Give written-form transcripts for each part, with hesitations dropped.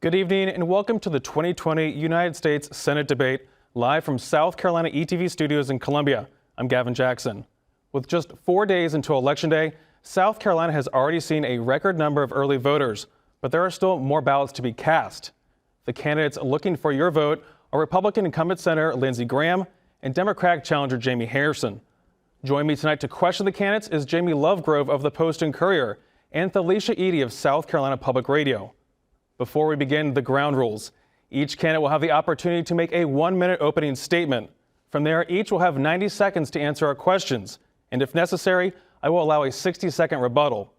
Good evening and welcome to the 2020 United States Senate debate, live from South Carolina ETV studios in Columbia. I'm Gavin Jackson. With just 4 days until Election Day, South Carolina has already seen a record number of early voters, but there are still more ballots to be cast. The candidates looking for your vote are Republican incumbent Senator Lindsey and Democratic challenger Jaime Harrison. Joining me tonight to question the candidates is Jaime Lovegrove of the Post and Courier and Thelisha Eaddy of South Carolina Public Radio. Before we begin, the ground rules. Each candidate will have the opportunity to make a 1-minute opening statement. From there, each will have 90 seconds to answer our questions. And if necessary, I will allow a 60-second rebuttal.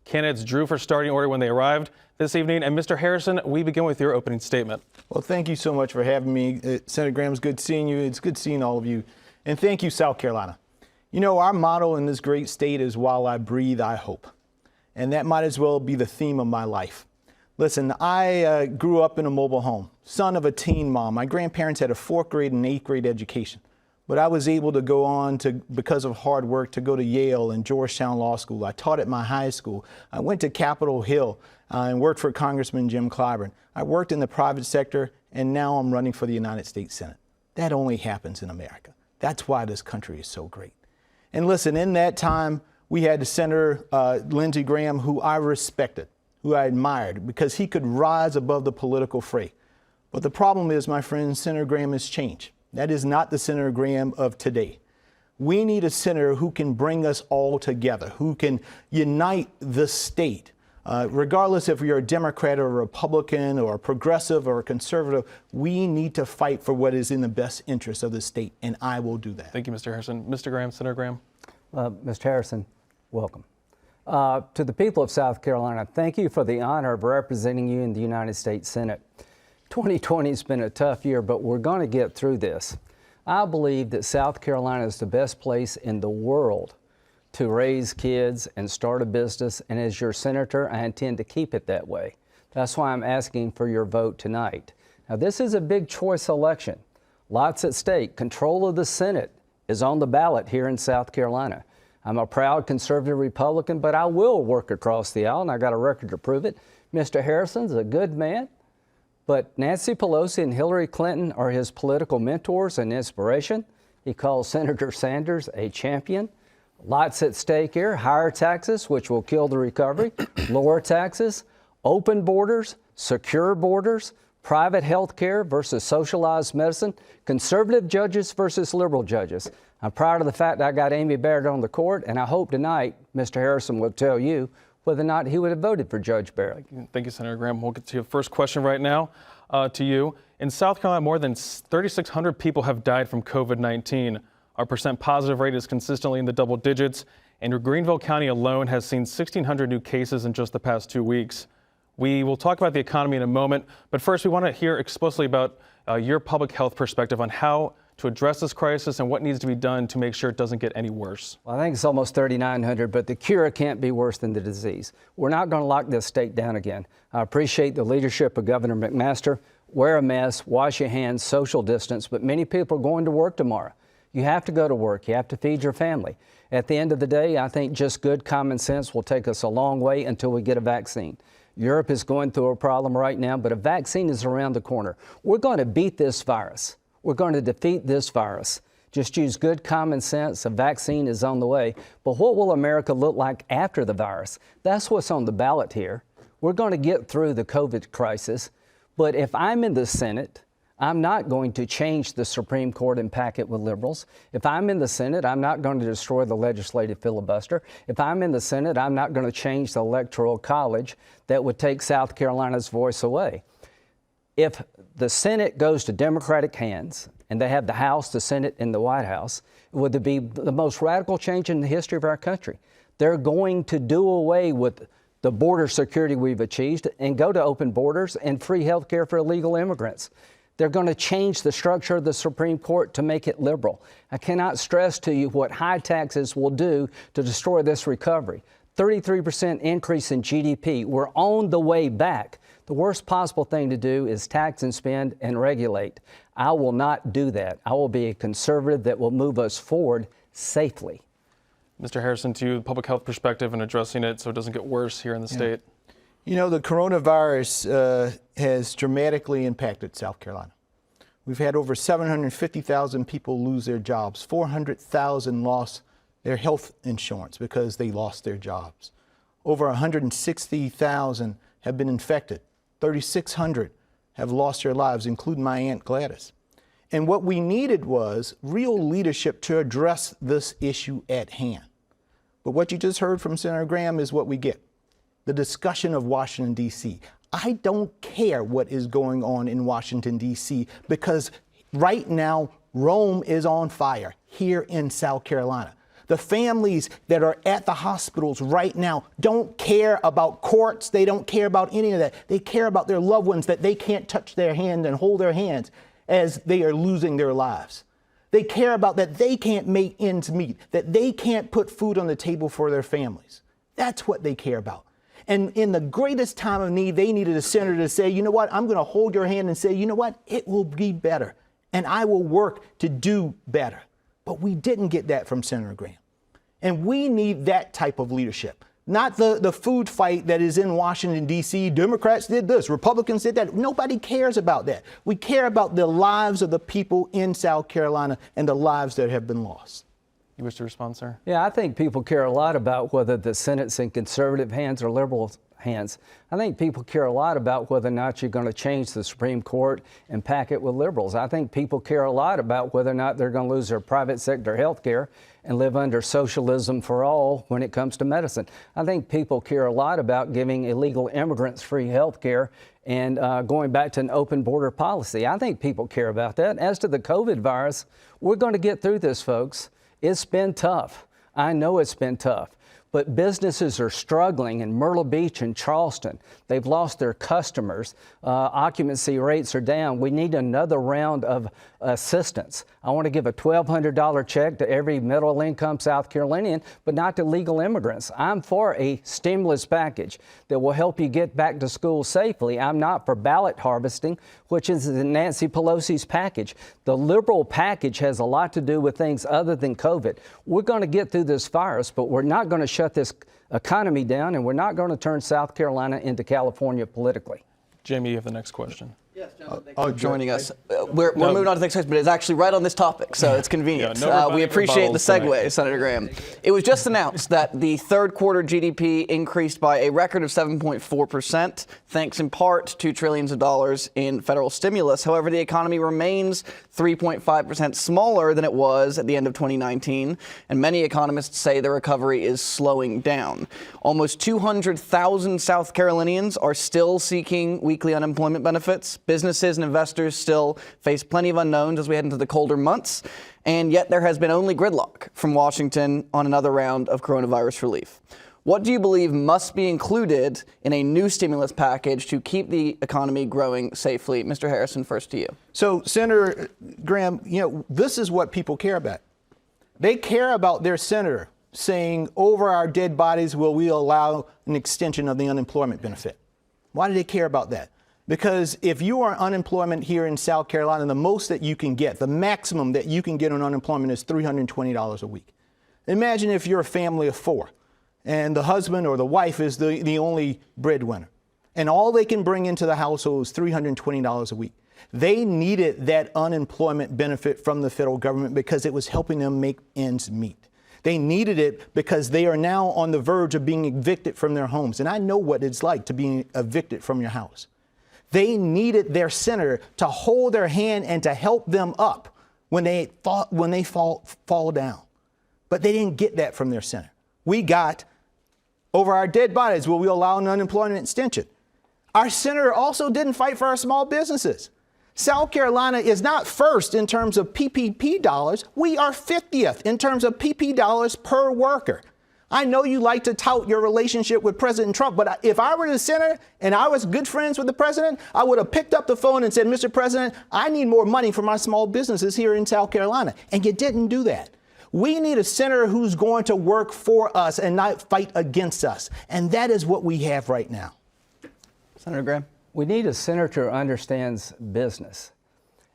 Candidates drew for starting order when they arrived this evening. And Mr. Harrison, we begin with your opening statement. Well, thank you so much for having me. Senator Graham, it's good seeing you. It's good seeing all of you. And thank you, South Carolina. You know, our motto in this great state is, while I breathe, I hope. And that might as well be the theme of my life. Listen, I grew up in a mobile home, son of a teen mom. My grandparents had a 4th grade and 8th grade education, but I was able to go on to, because of hard work, to go to Yale and Georgetown Law School. I taught at my high school. I went to Capitol Hill and worked for Congressman Jim Clyburn. I worked in the private sector, and now I'm running for the United States Senate. That only happens in America. That's why this country is so great. And listen, in that time, we had Senator Lindsey Graham, who I respected, who I admired, because he could rise above the political fray. But the problem is, my friend, Senator Graham has changed. That is not the Senator Graham of today. We need a senator who can bring us all together, who can unite the state. Regardless if you're a Democrat or a Republican or a progressive or a conservative, we need to fight for what is in the best interest of the state, and I will do that. Thank you, Mr. Harrison. Mr. Graham, Senator Graham. Mr. Harrison, welcome. To the people of South Carolina, thank you for the honor of representing you in the United States Senate. 2020 has been a tough year, but we're going to get through this. I believe that South Carolina is the best place in the world to raise kids and start a business, and as your senator, I intend to keep it that way. That's why I'm asking for your vote tonight. Now, this is a big choice election. Lots at stake. Control of the Senate is on the ballot here in South Carolina. I'm a proud conservative Republican, but I will work across the aisle, and I got a record to prove it. Mr. Harrison's a good man, but Nancy Pelosi and Hillary Clinton are his political mentors and inspiration. He calls Senator Sanders a champion. Lots at stake here. Higher taxes, which will kill the recovery. Lower taxes, open borders, secure borders, private health care versus socialized medicine, conservative judges versus liberal judges. I'm proud of the fact that I got Amy Barrett on the court, and I hope tonight Mr. Harrison will tell you whether or not he would have voted for Judge Barrett. Thank you, Senator Graham. We'll get to your first question right now to you. In South Carolina, more than 3,600 people have died from COVID-19. Our percent positive rate is consistently in the double digits, and Greenville County alone has seen 1,600 new cases in just the past 2 weeks. We will talk about the economy in a moment, but first we want to hear explicitly about your public health perspective on how to address this crisis and what needs to be done to make sure it doesn't get any worse. Well, I think it's almost 3,900, but the cure can't be worse than the disease. We're not going to lock this state down again. I appreciate the leadership of Governor McMaster. Wear a mask, wash your hands, social distance, but many people are going to work tomorrow. You have to go to work. You have to feed your family. At the end of the day, I think just good common sense will take us a long way until we get a vaccine. Europe is going through a problem right now, but a vaccine is around the corner. We're going to beat this virus. We're going to defeat this virus. Just use good common sense. A vaccine is on the way. But what will America look like after the virus? That's what's on the ballot here. We're going to get through the COVID crisis. But if I'm in the Senate, I'm not going to change the Supreme Court and pack it with liberals. If I'm in the Senate, I'm not going to destroy the legislative filibuster. If I'm in the Senate, I'm not going to change the Electoral College that would take South Carolina's voice away. If the Senate goes to Democratic hands and they have the House, the Senate, and the White House, it would be the most radical change in the history of our country. They're going to do away with the border security we've achieved and go to open borders and free health care for illegal immigrants. They're going to change the structure of the Supreme Court to make it liberal. I cannot stress to you what high taxes will do to destroy this recovery. 33% increase in GDP. We're on the way back. The worst possible thing to do is tax and spend and regulate. I will not do that. I will be a conservative that will move us forward safely. Mr. Harrison, to you, the public health perspective and addressing it so it doesn't get worse here in the state. You know, the coronavirus has dramatically impacted South Carolina. We've had over 750,000 people lose their jobs. 400,000 lost their health insurance because they lost their jobs. Over 160,000 have been infected. 3,600 have lost their lives, including my Aunt Gladys. And what we needed was real leadership to address this issue at hand. But what you just heard from Senator Graham is what we get. The discussion of Washington, D.C. I don't care what is going on in Washington, D.C. because right now Rome is on fire here in South Carolina. The families that are at the hospitals right now don't care about courts. They don't care about any of that. They care about their loved ones that they can't touch their hand and hold their hands as they are losing their lives. They care about that they can't make ends meet, that they can't put food on the table for their families. That's what they care about. And in the greatest time of need, they needed a senator to say, you know what, I'm going to hold your hand and say, you know what, it will be better. And I will work to do better. But we didn't get that from Senator Graham. And we need that type of leadership. Not the food fight that is in Washington, D.C. Democrats did this, Republicans did that. Nobody cares about that. We care about the lives of the people in South Carolina and the lives that have been lost. You wish to respond, sir? Yeah, I think people care a lot about whether the Senate's in conservative hands or liberal hands. I think people care a lot about whether or not you're going to change the Supreme Court and pack it with liberals. I think people care a lot about whether or not they're going to lose their private sector health care and live under socialism for all when it comes to medicine. I think people care a lot about giving illegal immigrants free health care and going back to an open border policy. I think people care about that. As to the COVID virus, we're going to get through this, folks. It's been tough. I know it's been tough. But businesses are struggling in Myrtle Beach and Charleston. They've lost their customers. Occupancy rates are down. We need another round of assistance. I want to give a $1,200 check to every middle-income South Carolinian, but not to legal immigrants. I'm for a stimulus package that will help you get back to school safely. I'm not for ballot harvesting, which is Nancy Pelosi's package. The liberal package has a lot to do with things other than COVID. We're going to get through this virus, but we're not going to shut this economy down, and we're not going to turn South Carolina into California politically. Jaime, you have the next question. Yes, Jonathan, thanks for joining us. We're moving on to the next question, but it's actually right on this topic, so it's convenient. We appreciate the segue, Senator Graham. It was just announced that the third quarter GDP increased by a record of 7.4%, thanks in part to trillions of dollars in federal stimulus. However, the economy remains 3.5% smaller than it was at the end of 2019, and many economists say the recovery is slowing down. Almost 200,000 South Carolinians are still seeking weekly unemployment benefits. Businesses and investors still face plenty of unknowns as we head into the colder months, and yet there has been only gridlock from Washington on another round of coronavirus relief. What do you believe must be included in a new stimulus package to keep the economy growing safely? Mr. Harrison, first to you. So, Senator Graham, you know, this is what people care about. They care about their senator saying, over our dead bodies, will we allow an extension of the unemployment benefit? Why do they care about that? Because if you are unemployment here in South Carolina, the most that you can get, the maximum that you can get on unemployment is $320 a week. Imagine if you're a family of four and the husband or the wife is the only breadwinner and all they can bring into the household is $320 a week. They needed that unemployment benefit from the federal government because it was helping them make ends meet. They needed it because they are now on the verge of being evicted from their homes. And I know what it's like to be evicted from your house. They needed their senator to hold their hand and to help them up when they fall down. But they didn't get that from their senator. We got, over our dead bodies, will we allow an unemployment extension? Our senator also didn't fight for our small businesses. South Carolina is not first in terms of PPP dollars. We are 50th in terms of PP dollars per worker. I know you like to tout your relationship with President Trump, but if I were the senator and I was good friends with the president, I would have picked up the phone and said, Mr. President, I need more money for my small businesses here in South Carolina. And you didn't do that. We need a senator who's going to work for us and not fight against us. And that is what we have right now. Senator Graham. We need a senator who understands business.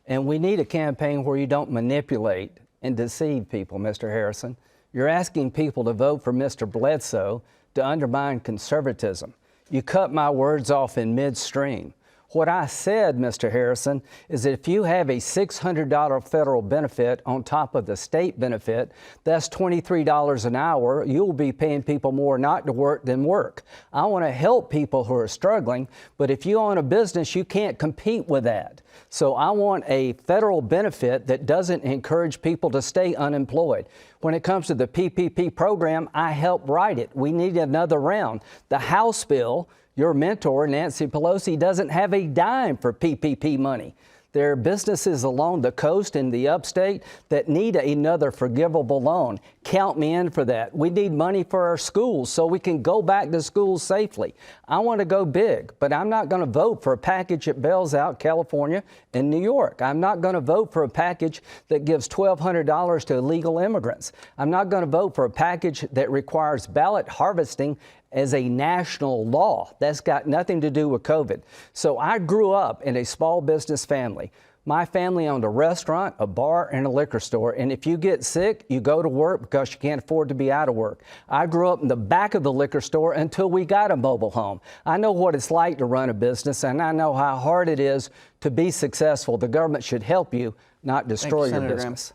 And we need a campaign where you don't manipulate and deceive people, Mr. Harrison. You're asking people to vote for Mr. Bledsoe to undermine conservatism. You cut my words off in midstream. What I said, Mr. Harrison, is that if you have a $600 federal benefit on top of the state benefit, that's $23 an hour. You'll be paying people more not to work than work. I want to help people who are struggling, but if you own a business, you can't compete with that. So I want a federal benefit that doesn't encourage people to stay unemployed. When it comes to the PPP program, I helped write it. We need another round. The House bill, your mentor, Nancy Pelosi, doesn't have a dime for PPP money. There are businesses along the coast and the upstate that need another forgivable loan. Count me in for that. We need money for our schools so we can go back to school safely. I want to go big, but I'm not going to vote for a package that bails out California and New York. I'm not going to vote for a package that gives $1,200 to illegal immigrants. I'm not going to vote for a package that requires ballot harvesting as a national law. That's got nothing to do with COVID. So I grew up in a small business family. My family owned a restaurant, a bar, and a liquor store. And if you get sick, you go to work because you can't afford to be out of work. I grew up in the back of the liquor store until we got a mobile home. I know what it's like to run a business, and I know how hard it is to be successful. The government should help you, not destroy your business.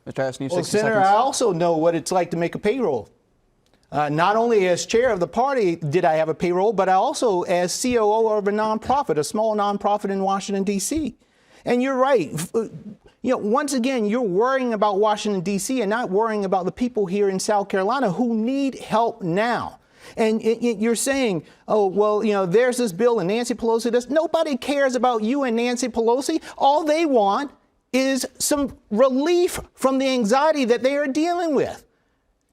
Mr. Harrison, you have 60 Senator, seconds. I also know what it's like to make a payroll. Not only as chair of the party did I have a payroll, but I also as COO of a nonprofit, a small nonprofit in Washington, D.C. And you're right. Once again, you're worrying about Washington, D.C. and not worrying about the people here in South Carolina who need help now. And you're saying, oh, well, there's this bill and Nancy Pelosi does. Nobody cares about you and Nancy Pelosi. All they want is some relief from the anxiety that they are dealing with.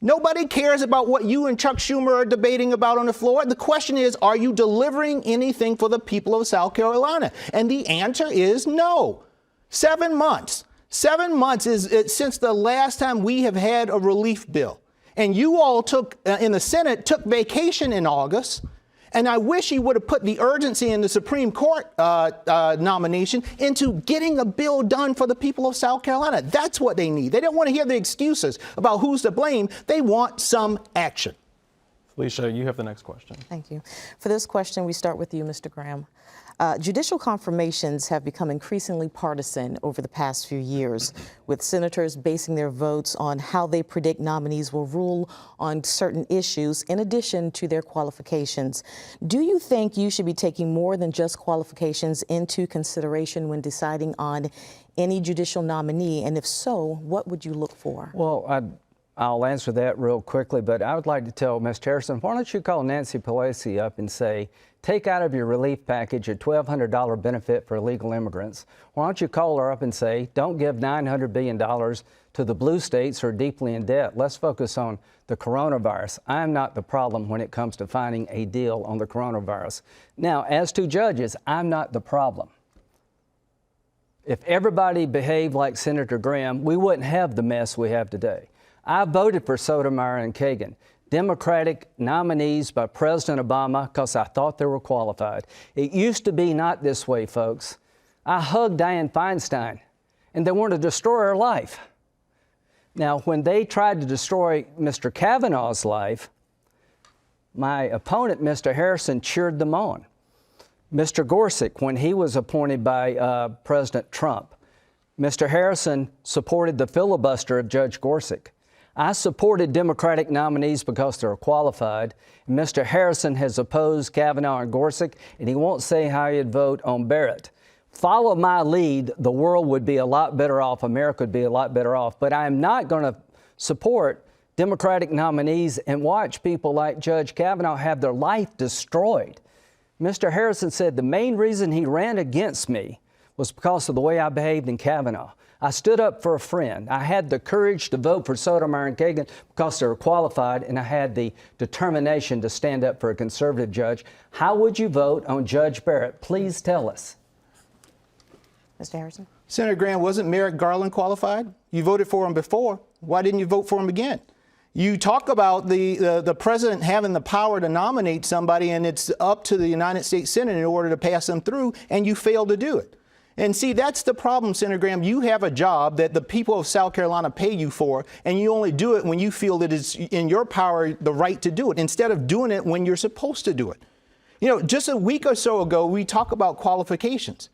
Nobody cares about what you and Chuck Schumer are debating about on the floor. The question is, are you delivering anything for the people of South Carolina? And the answer is no. 7 months. 7 months is since the last time we have had a relief bill. And you all in the Senate, took vacation in August. And I wish you would have put the urgency in the Supreme Court nomination into getting a bill done for the people of South Carolina. That's what they need. They don't want to hear the excuses about who's to blame. They want some action. Thelisha, you have the next question. Thank you. For this question, we start with you, Mr. Graham. Judicial confirmations have become increasingly partisan over the past few years, with senators basing their votes on how they predict nominees will rule on certain issues in addition to their qualifications. Do you think you should be taking more than just qualifications into consideration when deciding on any judicial nominee? And if so, what would you look for? Well, I'll answer that real quickly, but I would like to tell Mr. Harrison, why don't you call Nancy Pelosi up and say, take out of your relief package a $1,200 benefit for illegal immigrants. Why don't you call her up and say, don't give $900 billion to the blue states who are deeply in debt. Let's focus on the coronavirus. I am not the problem when it comes to finding a deal on the coronavirus. Now, as to judges, I'm not the problem. If everybody behaved like Senator Graham, we wouldn't have the mess we have today. I voted for Sotomayor and Kagan, Democratic nominees by President Obama, because I thought they were qualified. It used to be not this way, folks. I hugged Dianne Feinstein, and they wanted to destroy her life. Now, when they tried to destroy Mr. Kavanaugh's life, my opponent, Mr. Harrison, cheered them on. Mr. Gorsuch, when he was appointed by President Trump, Mr. Harrison supported the filibuster of Judge Gorsuch. I supported Democratic nominees because they're qualified. Mr. Harrison has opposed Kavanaugh and Gorsuch, and he won't say how he'd vote on Barrett. Follow my lead, the world would be a lot better off, America would be a lot better off. But I am not going to support Democratic nominees and watch people like Judge Kavanaugh have their life destroyed. Mr. Harrison said the main reason he ran against me was because of the way I behaved in Kavanaugh. I stood up for a friend. I had the courage to vote for Sotomayor and Kagan because they were qualified, and I had the determination to stand up for a conservative judge. How would you vote on Judge Barrett? Please tell us. Mr. Harrison? Senator Graham, wasn't Merrick Garland qualified? You voted for him before. Why didn't you vote for him again? You talk about the president having the power to nominate somebody, and it's up to the United States Senate in order to pass them through, and you failed to do it. And see, that's the problem, Senator Graham. You have a job that the people of South Carolina pay you for, and you only do it when you feel that it's in your power, the right to do it, instead of doing it when you're supposed to do it. You know, just a week or so ago, we talked about qualifications.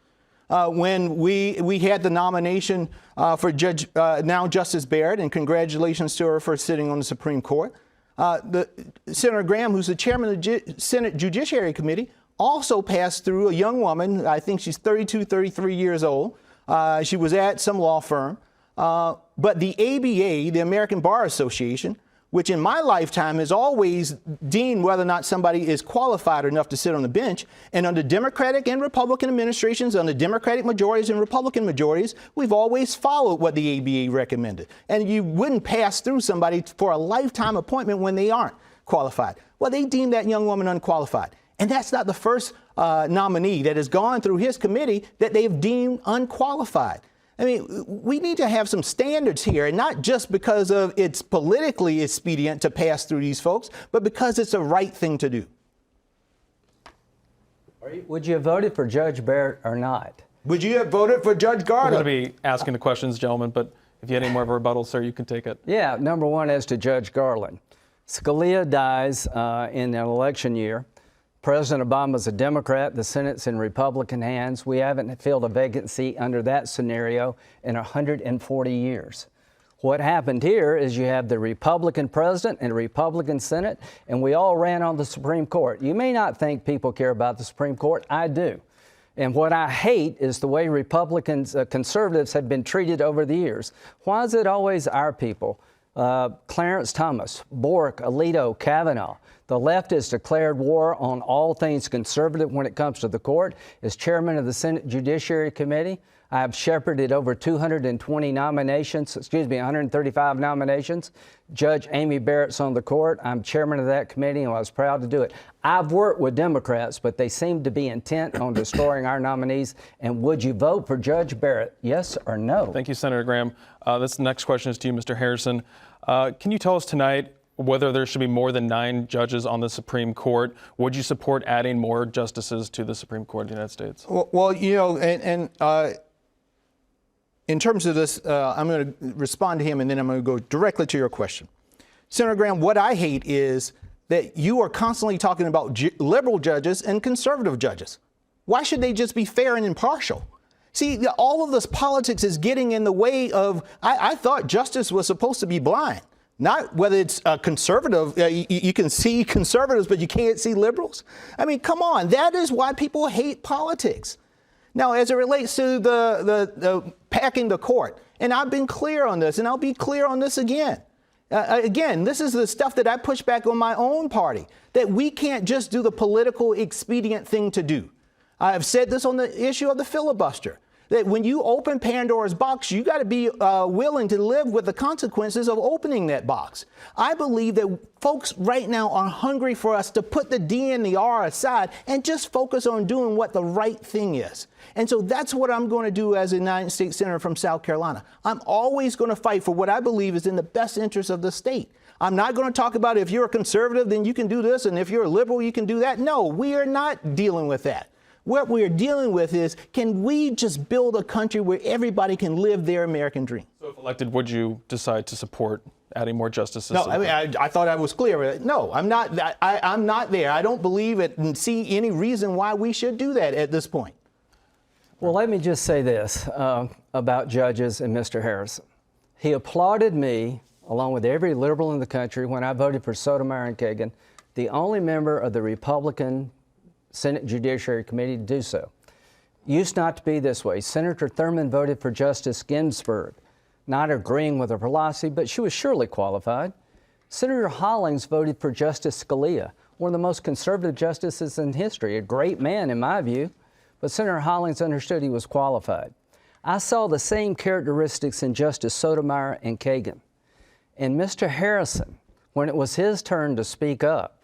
When we had the nomination for Judge, now Justice Barrett, and congratulations to her for sitting on the Supreme Court. Senator Graham, who's the chairman of the Senate Judiciary Committee, also passed through a young woman. I think she's 32, 33 years old. She was at some law firm. But the ABA, the American Bar Association, which in my lifetime has always deemed whether or not somebody is qualified enough to sit on the bench, and under Democratic and Republican administrations, under Democratic majorities and Republican majorities, we've always followed what the ABA recommended. And you wouldn't pass through somebody for a lifetime appointment when they aren't qualified. Well, they deemed that young woman unqualified. And that's not the first nominee that has gone through his committee that they've deemed unqualified. I mean, we need to have some standards here, and not just because of it's politically expedient to pass through these folks, but because it's the right thing to do. Would you have voted for Judge Barrett or not? Would you have voted for Judge Garda? We're going to be asking the questions, gentlemen, but if you had any more of a rebuttal, sir, you can take it. Yeah, number one, as to Judge Garland. Scalia dies in an election year. President Obama's a Democrat. The Senate's in Republican hands. We haven't filled a vacancy under that scenario in 140 years. What happened here is you have the Republican president and a Republican Senate, and we all ran on the Supreme Court. You may not think people care about the Supreme Court. I do. And what I hate is the way Republicans, conservatives have been treated over the years. Why is it always our people? Clarence Thomas, Bork, Alito, Kavanaugh. The left has declared war on all things conservative when it comes to the court. As chairman of the Senate Judiciary Committee, I have shepherded over 220 nominations, 135 nominations. Judge Amy Barrett's on the court. I'm chairman of that committee, and I was proud to do it. I've worked with Democrats, but they seem to be intent on destroying our nominees. And would you vote for Judge Barrett, yes or no? Thank you, Senator Graham. This next question is to you, Mr. Harrison. Can you tell us tonight whether there should be more than 9 judges on the Supreme Court? Would you support adding more justices to the Supreme Court of the United States? Well, you know, in terms of this, I'm going to respond to him, and then I'm going to go directly to your question. Senator Graham, what I hate is that you are constantly talking about liberal judges and conservative judges. Why should they just be fair and impartial? See, all of this politics is getting in the way of, I thought justice was supposed to be blind. Not whether it's a conservative, you can see conservatives, but you can't see liberals. I mean, come on, that is why people hate politics. Now, as it relates to the packing the court, and I've been clear on this, and I'll be clear on this again. Again, this is the stuff that I push back on my own party, that we can't just do the political expedient thing to do. I've said this on the issue of the filibuster, that when you open Pandora's box, you got to be willing to live with the consequences of opening that box. I believe that folks right now are hungry for us to put the D and the R aside and just focus on doing what the right thing is. And so that's what I'm going to do as a United States Senator from South Carolina. I'm always going to fight for what I believe is in the best interest of the state. I'm not going to talk about if you're a conservative, then you can do this, and if you're a liberal, you can do that. No, we are not dealing with that. What we're dealing with is, can we just build a country where everybody can live their American dream? So if elected, would you decide to support adding more justices? No, I mean, I thought I was clear. No, I'm not. I'm not there. I don't believe it and see any reason why we should do that at this point. Well, let me just say this about judges and Mr. Harrison. He applauded me, along with every liberal in the country, when I voted for Sotomayor and Kagan, the only member of the Republican Senate Judiciary Committee to do so. Used not to be this way. Senator Thurmond voted for Justice Ginsburg, not agreeing with her philosophy, but she was surely qualified. Senator Hollings voted for Justice Scalia, one of the most conservative justices in history, a great man in my view, but Senator Hollings understood he was qualified. I saw the same characteristics in Justice Sotomayor and Kagan. And Mr. Harrison, when it was his turn to speak up,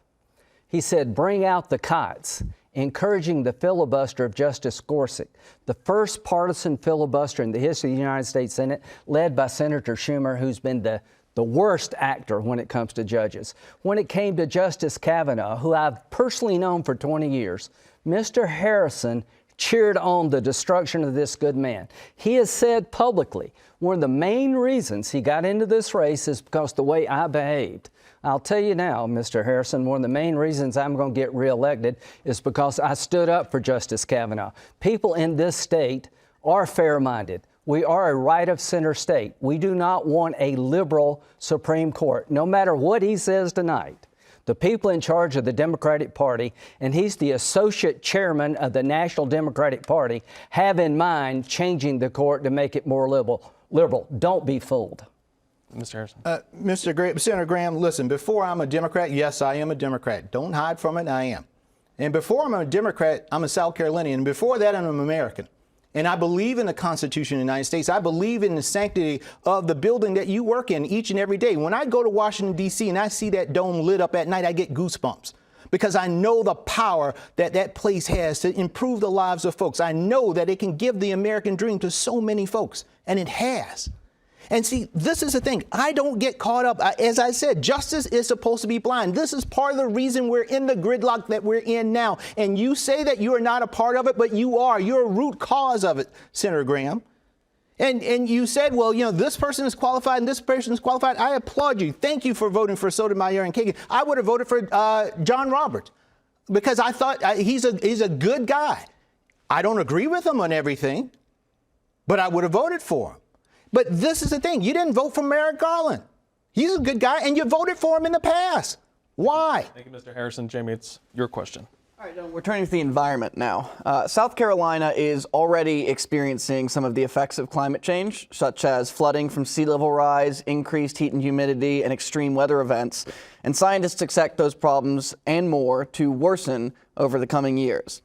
he said, bring out the kites, encouraging the filibuster of Justice Gorsuch, the first partisan filibuster in the history of the United States Senate, led by Senator Schumer, who's been the worst actor when it comes to judges. When it came to Justice Kavanaugh, who I've personally known for 20 years, Mr. Harrison cheered on the destruction of this good man. He has said publicly, one of the main reasons he got into this race is because the way I behaved. I'll tell you now, Mr. Harrison, one of the main reasons I'm going to get reelected is because I stood up for Justice Kavanaugh. People in this state are fair-minded. We are a right-of-center state. We do not want a liberal Supreme Court, no matter what he says tonight. The people in charge of the Democratic Party, and he's the associate chairman of the National Democratic Party, have in mind changing the court to make it more liberal. Don't be fooled. Mr. Harrison. Senator Graham, listen, before I'm a Democrat, yes, I am a Democrat. Don't hide from it, I am. And before I'm a Democrat, I'm a South Carolinian. And before that, I'm an American. And I believe in the Constitution of the United States. I believe in the sanctity of the building that you work in each and every day. When I go to Washington, D.C. and I see that dome lit up at night, I get goosebumps because I know the power that that place has to improve the lives of folks. I know that it can give the American dream to so many folks, and it has. And see, this is the thing. I don't get caught up. As I said, justice is supposed to be blind. This is part of the reason we're in the gridlock that we're in now. And you say that you are not a part of it, but you are. You're a root cause of it, Senator Graham. And you said, well, you know, this person is qualified and this person is qualified. I applaud you. Thank you for voting for Sotomayor and Kagan. I would have voted for John Roberts because I thought he's a good guy. I don't agree with him on everything, but I would have voted for him. But this is the thing. You didn't vote for Merrick Garland. He's a good guy, and you voted for him in the past. Why? Thank you, Mr. Harrison. Jaime, it's your question. All right, we're turning to the environment now. South Carolina is already experiencing some of the effects of climate change, such as flooding from sea level rise, increased heat and humidity, and extreme weather events. And scientists expect those problems and more to worsen over the coming years.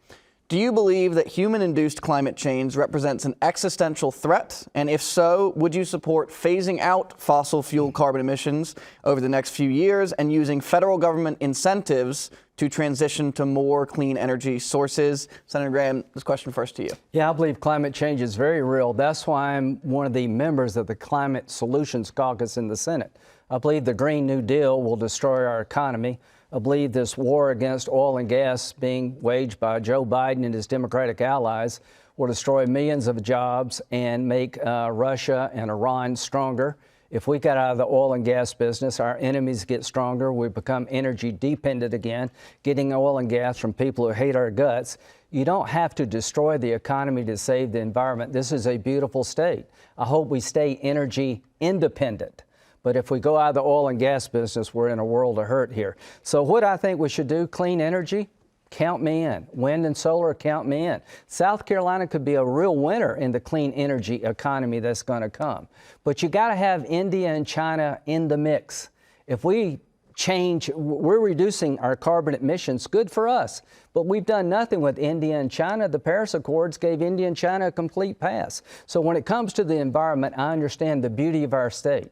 Do you believe that human-induced climate change represents an existential threat? And if so, would you support phasing out fossil fuel carbon emissions over the next few years and using federal government incentives to transition to more clean energy sources? Senator Graham, this question first to you. Yeah, I believe climate change is very real. That's why I'm one of the members of the Climate Solutions Caucus in the Senate. I believe the Green New Deal will destroy our economy. I believe this war against oil and gas being waged by Joe Biden and his Democratic allies will destroy millions of jobs and make Russia and Iran stronger. If we get out of the oil and gas business, our enemies get stronger. We become energy dependent again, getting oil and gas from people who hate our guts. You don't have to destroy the economy to save the environment. This is a beautiful state. I hope we stay energy independent. But if we go out of the oil and gas business, we're in a world of hurt here. So what I think we should do, clean energy, count me in. Wind and solar, count me in. South Carolina could be a real winner in the clean energy economy that's going to come. But you got to have India and China in the mix. If we change, we're reducing our carbon emissions, good for us. But we've done nothing with India and China. The Paris Accords gave India and China a complete pass. So when it comes to the environment, I understand the beauty of our state.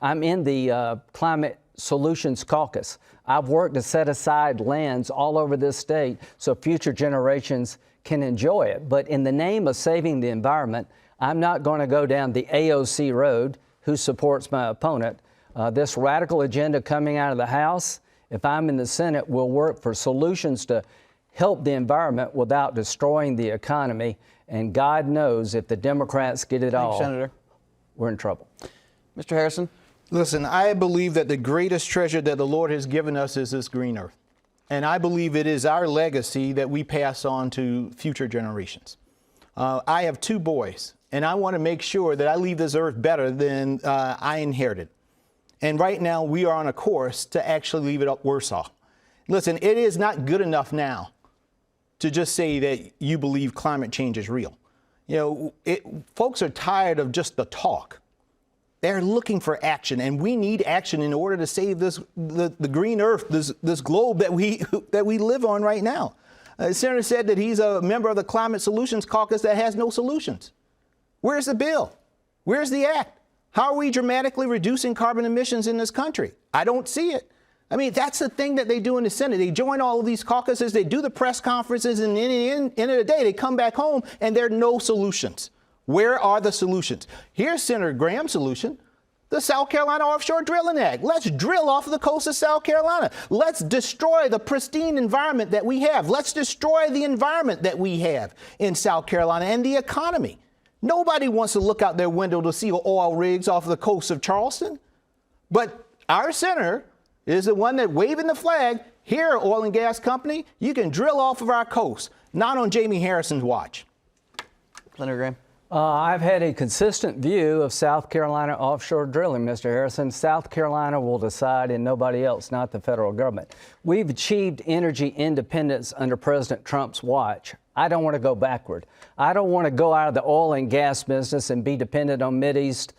I'm in the Climate Solutions Caucus. I've worked to set aside lands all over this state so future generations can enjoy it. But in the name of saving the environment, I'm not going to go down the AOC road, who supports my opponent. This radical agenda coming out of the House, if I'm in the Senate, will work for solutions to help the environment without destroying the economy. And God knows if the Democrats get it all, Senator. We're in trouble. Mr. Harrison? Listen, I believe that the greatest treasure that the Lord has given us is this green earth. And I believe it is our legacy that we pass on to future generations. I have 2 boys, and I want to make sure that I leave this earth better than I inherited. And right now, we are on a course to actually leave it up worse off. Listen, it is not good enough now to just say that you believe climate change is real. You know, folks are tired of just the talk. They're looking for action, and we need action in order to save the green earth, this globe that we live on right now. The senator said that he's a member of the Climate Solutions Caucus that has no solutions. Where's the bill? Where's the act? How are we dramatically reducing carbon emissions in this country? I don't see it. I mean, that's the thing that they do in the Senate. They join all of these caucuses, they do the press conferences, and at the end of the day, they come back home and there are no solutions. Where are the solutions? Here's Senator Graham's solution. The South Carolina Offshore Drilling Act. Let's drill off of the coast of South Carolina. Let's destroy the pristine environment that we have. Let's destroy the environment that we have in South Carolina and the economy. Nobody wants to look out their window to see oil rigs off of the coast of Charleston. But our senator is the one that waving the flag. Here, oil and gas company, you can drill off of our coast. Not on Jaime Harrison's watch. Senator Graham. I've had a consistent view of South Carolina offshore drilling, Mr. Harrison. South Carolina will decide and nobody else, not the federal government. We've achieved energy independence under President Trump's watch. I don't want to go backward. I don't want to go out of the oil and gas business and be dependent on Mideast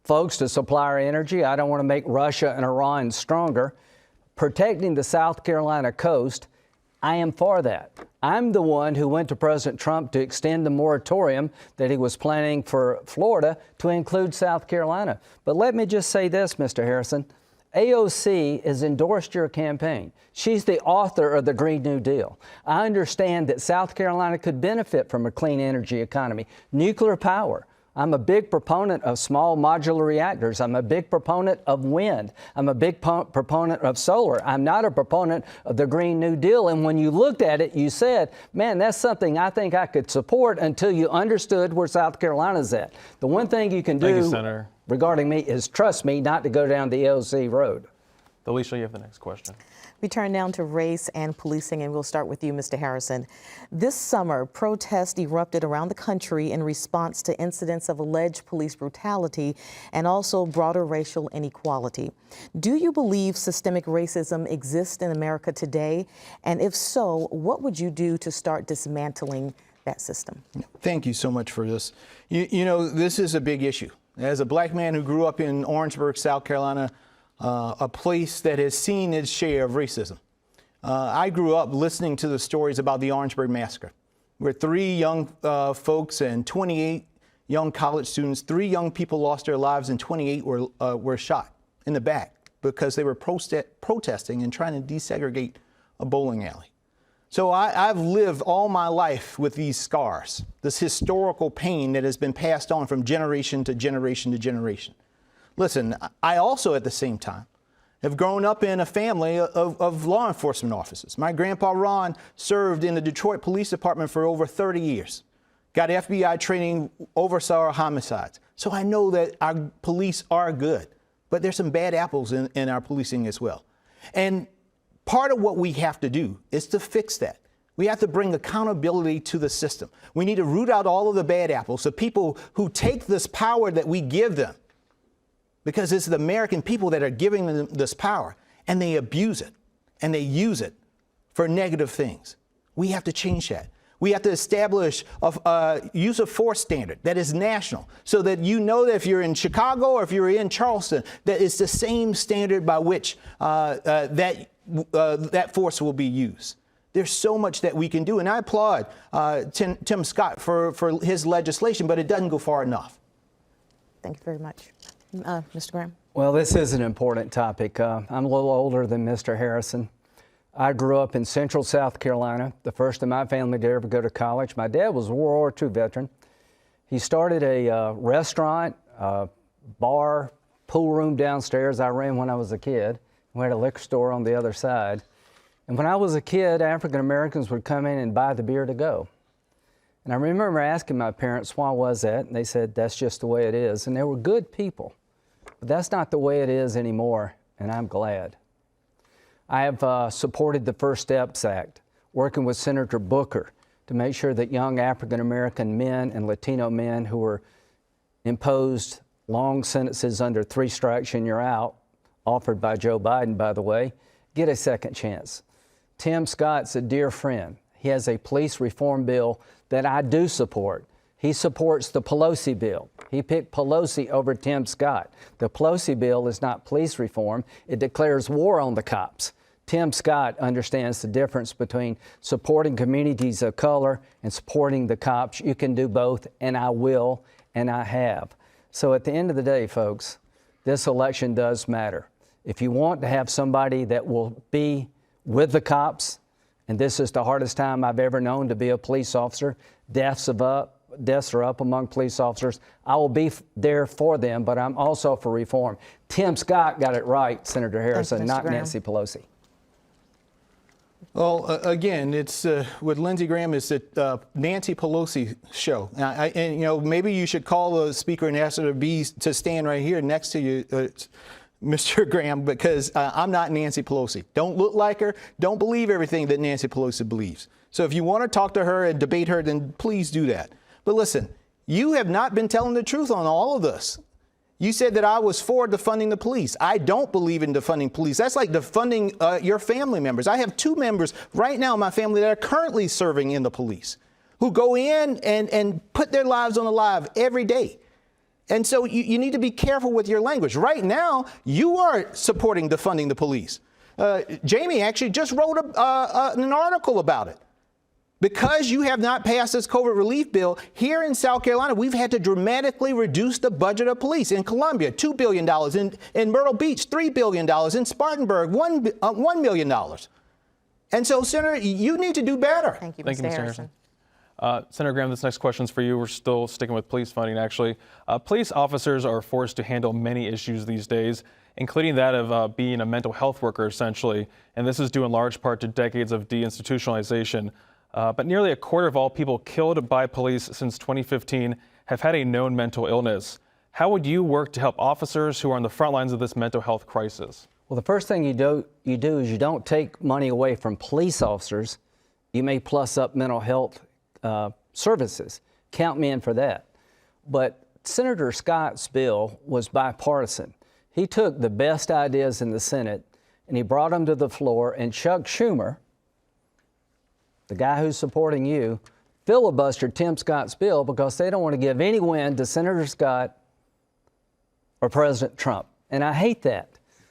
folks to supply our energy. I don't want to make Russia and Iran stronger. Protecting the South Carolina coast, I am for that. I'm the one who went to President Trump to extend the moratorium that he was planning for Florida to include South Carolina. But let me just say this, Mr. Harrison. AOC has endorsed your campaign. She's the author of the Green New Deal. I understand that South Carolina could benefit from a clean energy economy, nuclear power. I'm a big proponent of small modular reactors. I'm a big proponent of wind. I'm a big proponent of solar. I'm not a proponent of the Green New Deal. And when you looked at it, you said, man, that's something I think I could support until you understood where South Carolina's at. The one thing you can do regarding me is trust me not to go down the AOC road. Thelisha, you have the next question. We turn now to race and policing, and we'll start with you, Mr. Harrison. This summer, protests erupted around the country in response to incidents of alleged police brutality and also broader racial inequality. Do you believe systemic racism exists in America today? And if so, what would you do to start dismantling that system? Thank you so much for this. You know, this is a big issue. As a black man who grew up in Orangeburg, South Carolina, a place that has seen its share of racism. I grew up listening to the stories about the Orangeburg Massacre, where 3 young folks and 28 young college students, 3 young people lost their lives and 28 were shot in the back because they were protesting and trying to desegregate a bowling alley. So I've lived all my life with these scars, this historical pain that has been passed on from generation to generation to generation. Listen, I also at the same time have grown up in a family of law enforcement officers. My grandpa Ron served in the Detroit Police Department for over 30 years, got FBI training, oversaw homicides. So I know that our police are good, but there's some bad apples in our policing as well. And part of what we have to do is to fix that. We have to bring accountability to the system. We need to root out all of the bad apples, the people who take this power that we give them, because it's the American people that are giving them this power, and they abuse it, and they use it for negative things. We have to change that. We have to establish a use of force standard that is national, so that you know that if you're in Chicago or if you're in Charleston, that it's the same standard by which that force will be used. There's so much that we can do, and I applaud Tim Scott for his legislation, but it doesn't go far enough. Thank you very much. Mr. Graham? Well, this is an important topic. I'm a little older than Mr. Harrison. I grew up in central South Carolina, the first in my family to ever go to college. My dad was a World War II veteran. He started a restaurant, bar, pool room downstairs I ran when I was a kid. We had a liquor store on the other side. And when I was a kid, African Americans would come in and buy the beer to go. And I remember asking my parents, why was that? And they said, that's just the way it is. And they were good people. But that's not the way it is anymore, and I'm glad. I have supported the First Steps Act, working with Senator Booker to make sure that young African-American men and Latino men who were imposed long sentences under 3 strikes and you're out, offered by Joe Biden, by the way, get a second chance. Tim Scott's a dear friend. He has a police reform bill that I do support. He supports the Pelosi bill. He picked Pelosi over Tim Scott. The Pelosi bill is not police reform. It declares war on the cops. Tim Scott understands the difference between supporting communities of color and supporting the cops. You can do both, and I will, and I have. So at the end of the day, folks, this election does matter. If you want to have somebody that will be with the cops, and this is the hardest time I've ever known to be a police officer, deaths are up, deaths are up among police officers. I will be there for them, but I'm also for reform. Tim Scott got it right, Senator Harrison, not Nancy Pelosi. Well, again, it's with Lindsey Graham. It's a Nancy Pelosi show, and you know, maybe you should call the speaker and ask her to stand right here next to you, Mr. Graham, because I'm not Nancy Pelosi. Don't look like her. Don't believe everything that Nancy Pelosi believes. So if you want to talk to her and debate her, then please do that. But listen, you have not been telling the truth on all of this. You said that I was for defunding the police. I don't believe in defunding police. That's like defunding your family members. I have 2 members right now in my family that are currently serving in the police who go in and put their lives on the line every day. And so you need to be careful with your language. Right now, you are supporting defunding the police. Jaime actually just wrote an article about it. Because you have not passed this COVID relief bill, here in South Carolina, we've had to dramatically reduce the budget of police. In Columbia, $2 billion. In Myrtle Beach, $3 billion. In Spartanburg, $1 million. And so, Senator, you need to do better. Thank you, Mr. Harrison. Senator Graham, this next question's for you. We're still sticking with police funding, actually. Police officers are forced to handle many issues these days, including that of being a mental health worker, essentially. And this is due in large part to decades of deinstitutionalization. But nearly a quarter of all people killed by police since 2015 have had a known mental illness. How would you work to help officers who are on the front lines of this mental health crisis? Well, the first thing you do is you don't take money away from police officers. You may plus up mental health services. Count me in for that. But Senator Scott's bill was bipartisan. He took the best ideas in the Senate and he brought them to the floor, and Chuck Schumer, the guy who's supporting you, filibustered Tim Scott's bill because they don't want to give any win to Senator Scott or President Trump. And I hate that.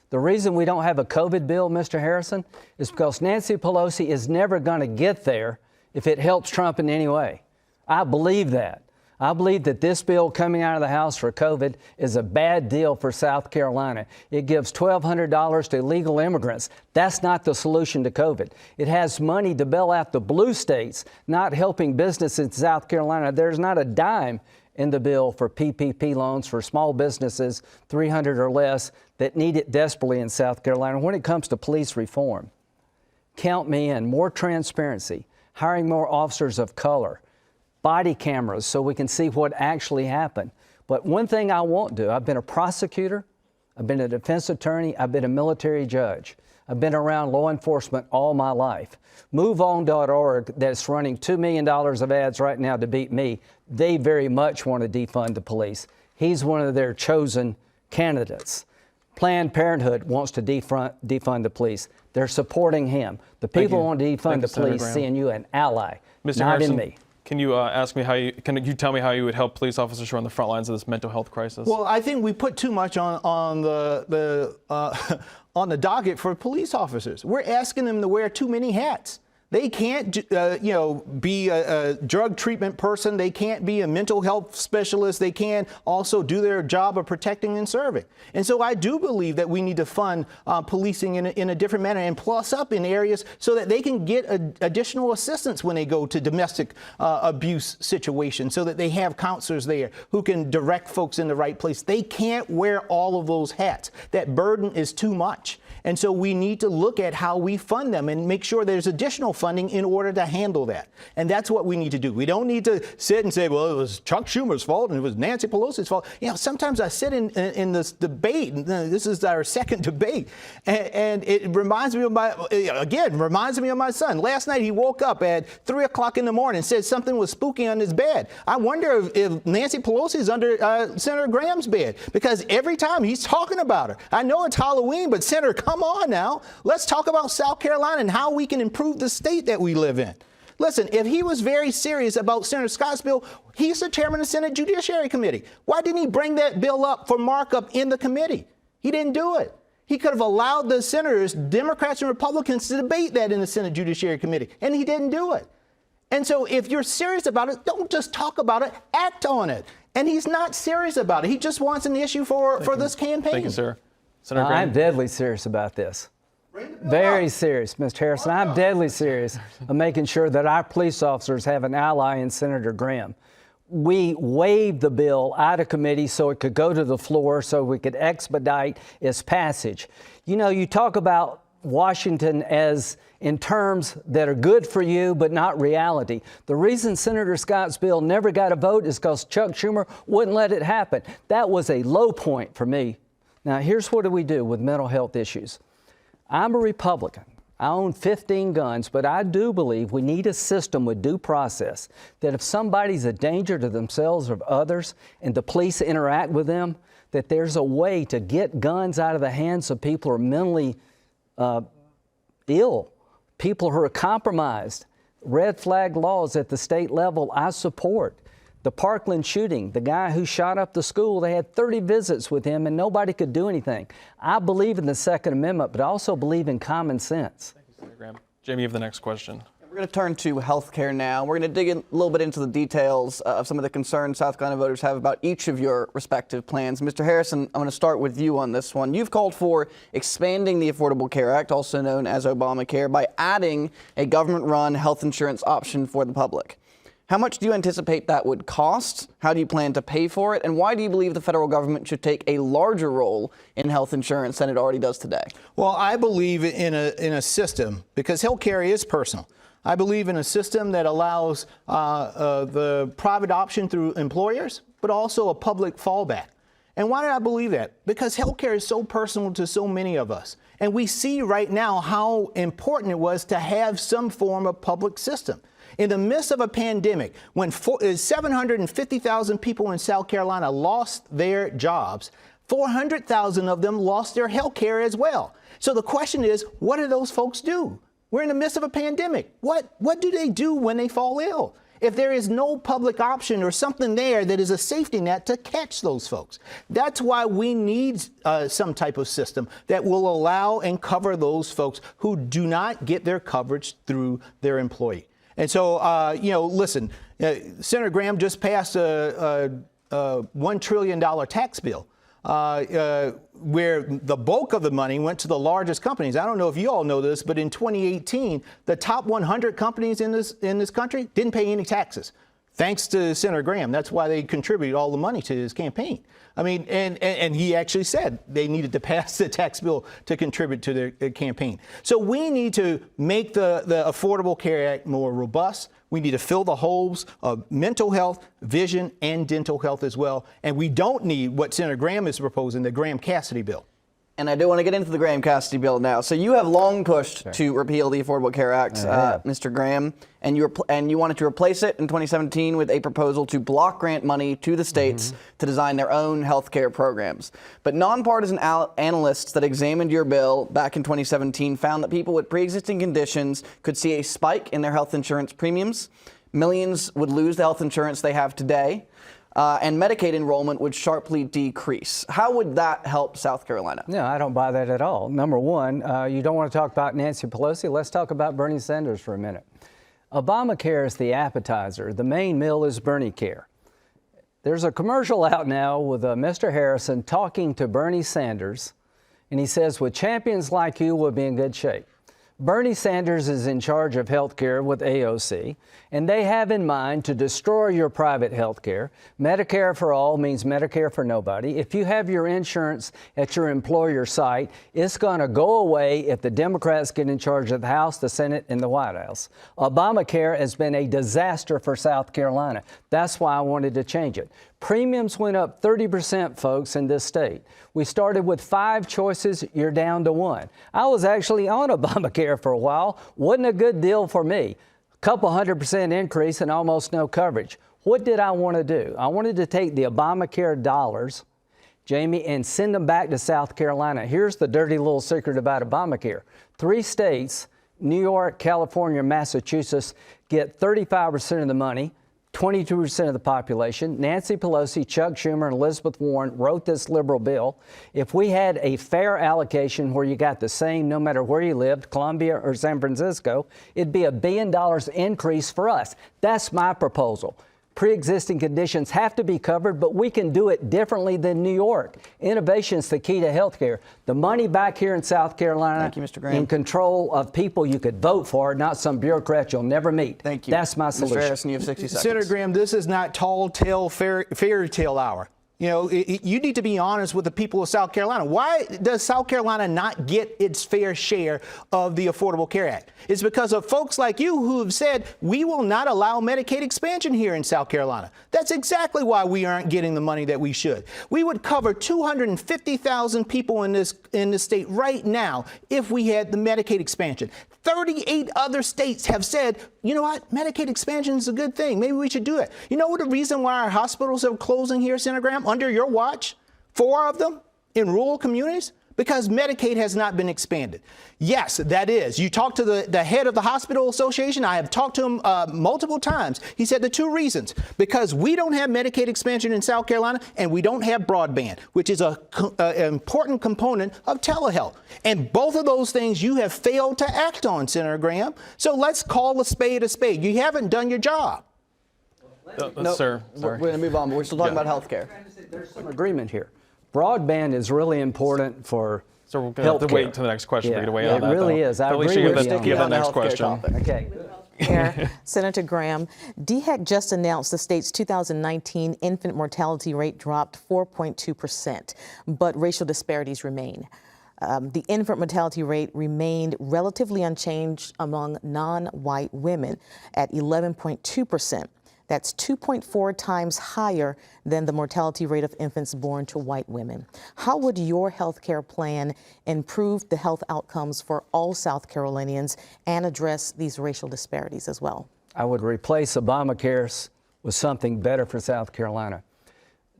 The reason we don't have a COVID bill, Mr. Harrison, is because Nancy Pelosi is never going to get there if it helps Trump in any way. I believe that. I believe that this bill coming out of the House for COVID is a bad deal for South Carolina. It gives $1,200 to illegal immigrants. That's not the solution to COVID. It has money to bail out the blue states, not helping businesses in South Carolina. There's not a dime in the bill for PPP loans for small businesses, 300 or less, that need it desperately in South Carolina. When it comes to police reform, count me in. More transparency, hiring more officers of color, body cameras so we can see what actually happened. But one thing I won't do, I've been a prosecutor, I've been a defense attorney, I've been a military judge. I've been around law enforcement all my life. MoveOn.org, that's running $2 million of ads right now to beat me, they very much want to defund the police. He's one of their chosen candidates. Planned Parenthood wants to defund the police. They're supporting him. The people want to defund the police, seeing you an ally, Mr. not Harrison, in me. Can you can you tell me how you would help police officers who are on the front lines of this mental health crisis? Well, I think we put too much on the docket for police officers. We're asking them to wear too many hats. They can't, be a drug treatment person. They can't be a mental health specialist. They can't also do their job of protecting and serving. And so I do believe that we need to fund policing in a different manner and plus up in areas so that they can get additional assistance when they go to domestic abuse situations, so that they have counselors there who can direct folks in the right place. They can't wear all of those hats. That burden is too much. And so we need to look at how we fund them and make sure there's additional funding in order to handle that. And that's what we need to do. We don't need to sit and say, well, it was Chuck Schumer's fault and it was Nancy Pelosi's fault. Sometimes I sit in this debate, and this is our second debate, and it reminds me of my son. Last night he woke up at 3 o'clock in the morning and said something was spooky on his bed. I wonder if Nancy Pelosi's under Senator Graham's bed, because every time he's talking about her. I know it's Halloween, but Senator, come on now. Let's talk about South Carolina and how we can improve the state that we live in. Listen, if he was very serious about Senator Scott's bill, he's the chairman of the Senate Judiciary Committee. Why didn't he bring that bill up for markup in the committee? He didn't do it. He could have allowed the senators, Democrats and Republicans, to debate that in the Senate Judiciary Committee, and he didn't do it. And so if you're serious about it, don't just talk about it, act on it. And he's not serious about it. He just wants an issue for this campaign. Thank you, sir. Senator Graham? I'm deadly serious about this. Very serious, Mr. Harrison. I'm deadly serious of making sure that our police officers have an ally in Senator Graham. we waived the bill out of committee so it could go to the floor so we could expedite its passage. You know, you talk about Washington as in terms that are good for you but not reality. The reason Senator Scott's bill never got a vote is because Chuck Schumer wouldn't let it happen. That was a low point for me. Now, here's what do we do with mental health issues. I'm a Republican. I own 15 guns, but I do believe we need a system with due process, that if somebody's a danger to themselves or others and the police interact with them, that there's a way to get guns out of the hands of people who are mentally ill, people who are compromised. Red flag laws at the state level, I support. The Parkland shooting, the guy who shot up the school, they had 30 visits with him and nobody could do anything. I believe in the Second Amendment, but I also believe in common sense. Thank you, Senator Graham. Jamie, you have the next question. We're going to turn to health care now. We're going to dig in a little bit into the details of some of the concerns South Carolina voters have about each of your respective plans. Mr. Harrison, I'm going to start with you on this one. You've called for expanding the Affordable Care Act, also known as Obamacare, by adding a government-run health insurance option for the public. How much do you anticipate that would cost? How do you plan to pay for it? And why do you believe the federal government should take a larger role in health insurance than it already does today? Well, I believe in a system, because health care is personal. I believe in a system that allows the private option through employers, but also a public fallback. And why do I believe that? Because healthcare is so personal to so many of us. And we see right now how important it was to have some form of public system. In the midst of a pandemic, when 750,000 people in South Carolina lost their jobs, 400,000 of them lost their health care as well. So the question is, what do those folks do? We're in the midst of a pandemic. What do they do when they fall ill? If there is no public option or something there that is a safety net to catch those folks. That's why we need some type of system that will allow and cover those folks who do not get their coverage through their employee. And so, you know, listen, Senator Graham just passed a $1 trillion tax bill where the bulk of the money went to the largest companies. I don't know if you all know this, but in 2018, the top 100 companies in this country didn't pay any taxes. Thanks to Senator Graham. That's why they contributed all the money to his campaign. I mean, and he actually said they needed to pass the tax bill to contribute to their campaign. So we need to make the Affordable Care Act more robust. We need to fill the holes of mental health, vision, and dental health as well. And we don't need what Senator Graham is proposing, the Graham-Cassidy bill. And I do want to get into the Graham-Cassidy bill now. So you have long pushed to repeal the Affordable Care Act, Mr. Graham, and you wanted to replace it in 2017 with a proposal to block grant money to the states to design their own health care programs. But nonpartisan analysts that examined your bill back in 2017 found that people with pre-existing conditions could see a spike in their health insurance premiums. Millions would lose the health insurance they have today. And Medicaid enrollment would sharply decrease. How would that help South Carolina? No, I don't buy that at all. Number one, you don't want to talk about Nancy Pelosi. Let's talk about Bernie Sanders for a minute. Obamacare is the appetizer. The main meal is Bernie Care. There's a commercial out now with Mr. Harrison talking to Bernie Sanders, and he says, with champions like you, we'll be in good shape. Bernie Sanders is in charge of health care with AOC, and they have in mind to destroy your private health care. Medicare for all means Medicare for nobody. If you have your insurance at your employer site, it's going to go away if the Democrats get in charge of the House, the Senate, and the White House. Obamacare has been a disaster for South Carolina. That's why I wanted to change it. Premiums went up 30%, folks, in this state. We started with 5 choices, you're down to 1. I was actually on Obamacare for a while. Wasn't a good deal for me. A couple 100% increase and almost no coverage. What did I want to do? I wanted to take the Obamacare dollars, Jamie, and send them back to South Carolina. Here's the dirty little secret about Obamacare. 3 states, New York, California, Massachusetts, get 35% of the money. 22% of the population. Nancy Pelosi, Chuck Schumer, and Elizabeth Warren wrote this liberal bill. If we had a fair allocation where you got the same no matter where you lived, Columbia or San Francisco, it'd be $1 billion increase for us. That's my proposal. Pre-existing conditions have to be covered, but we can do it differently than New York. Innovation is the key to health care. The money back here in South Carolina, Thank you, Mr. Graham. in control of people you could vote for, not some bureaucrat you'll never meet. Thank you. That's my solution. Mr. Harrison, you have 60 seconds. Senator Graham, this is not tall tale fairy tale hour. You know, you need to be honest with the people of South Carolina. Why does South Carolina not get its fair share of the Affordable Care Act? It's because of folks like you who have said we will not allow Medicaid expansion here in South Carolina. That's exactly why we aren't getting the money that we should. We would cover 250,000 people in this state right now if we had the Medicaid expansion. 38 other states have said, you know what, Medicaid expansion is a good thing. Maybe we should do it. You know what the reason why our hospitals are closing here, Senator Graham, under your watch? 4 of them in rural communities? Because Medicaid has not been expanded. Yes, that is. You talk to the head of the hospital association. I have talked to him multiple times. He said the 2 reasons. Because we don't have Medicaid expansion in South Carolina and we don't have broadband, which is an important component of telehealth. And both of those things you have failed to act on, Senator Graham. So let's call a spade a spade. You haven't done your job. No, Sir, we're going to move on, but we're still talking about health care. There's some agreement here. Broadband is really important for So we're going to have to wait until the next question for you to weigh on that. It really though. is. I Thelisha, agree with you. give the on the next healthcare question. topic. Okay. Here, Senator Graham, DHEC just announced the state's 2019 infant mortality rate dropped 4.2%, but racial disparities remain. The infant mortality rate remained relatively unchanged among non-white women at 11.2%. That's 2.4 times higher than the mortality rate of infants born to white women. How would your health care plan improve the health outcomes for all South Carolinians and address these racial disparities as well? I would replace Obamacare with something better for South Carolina.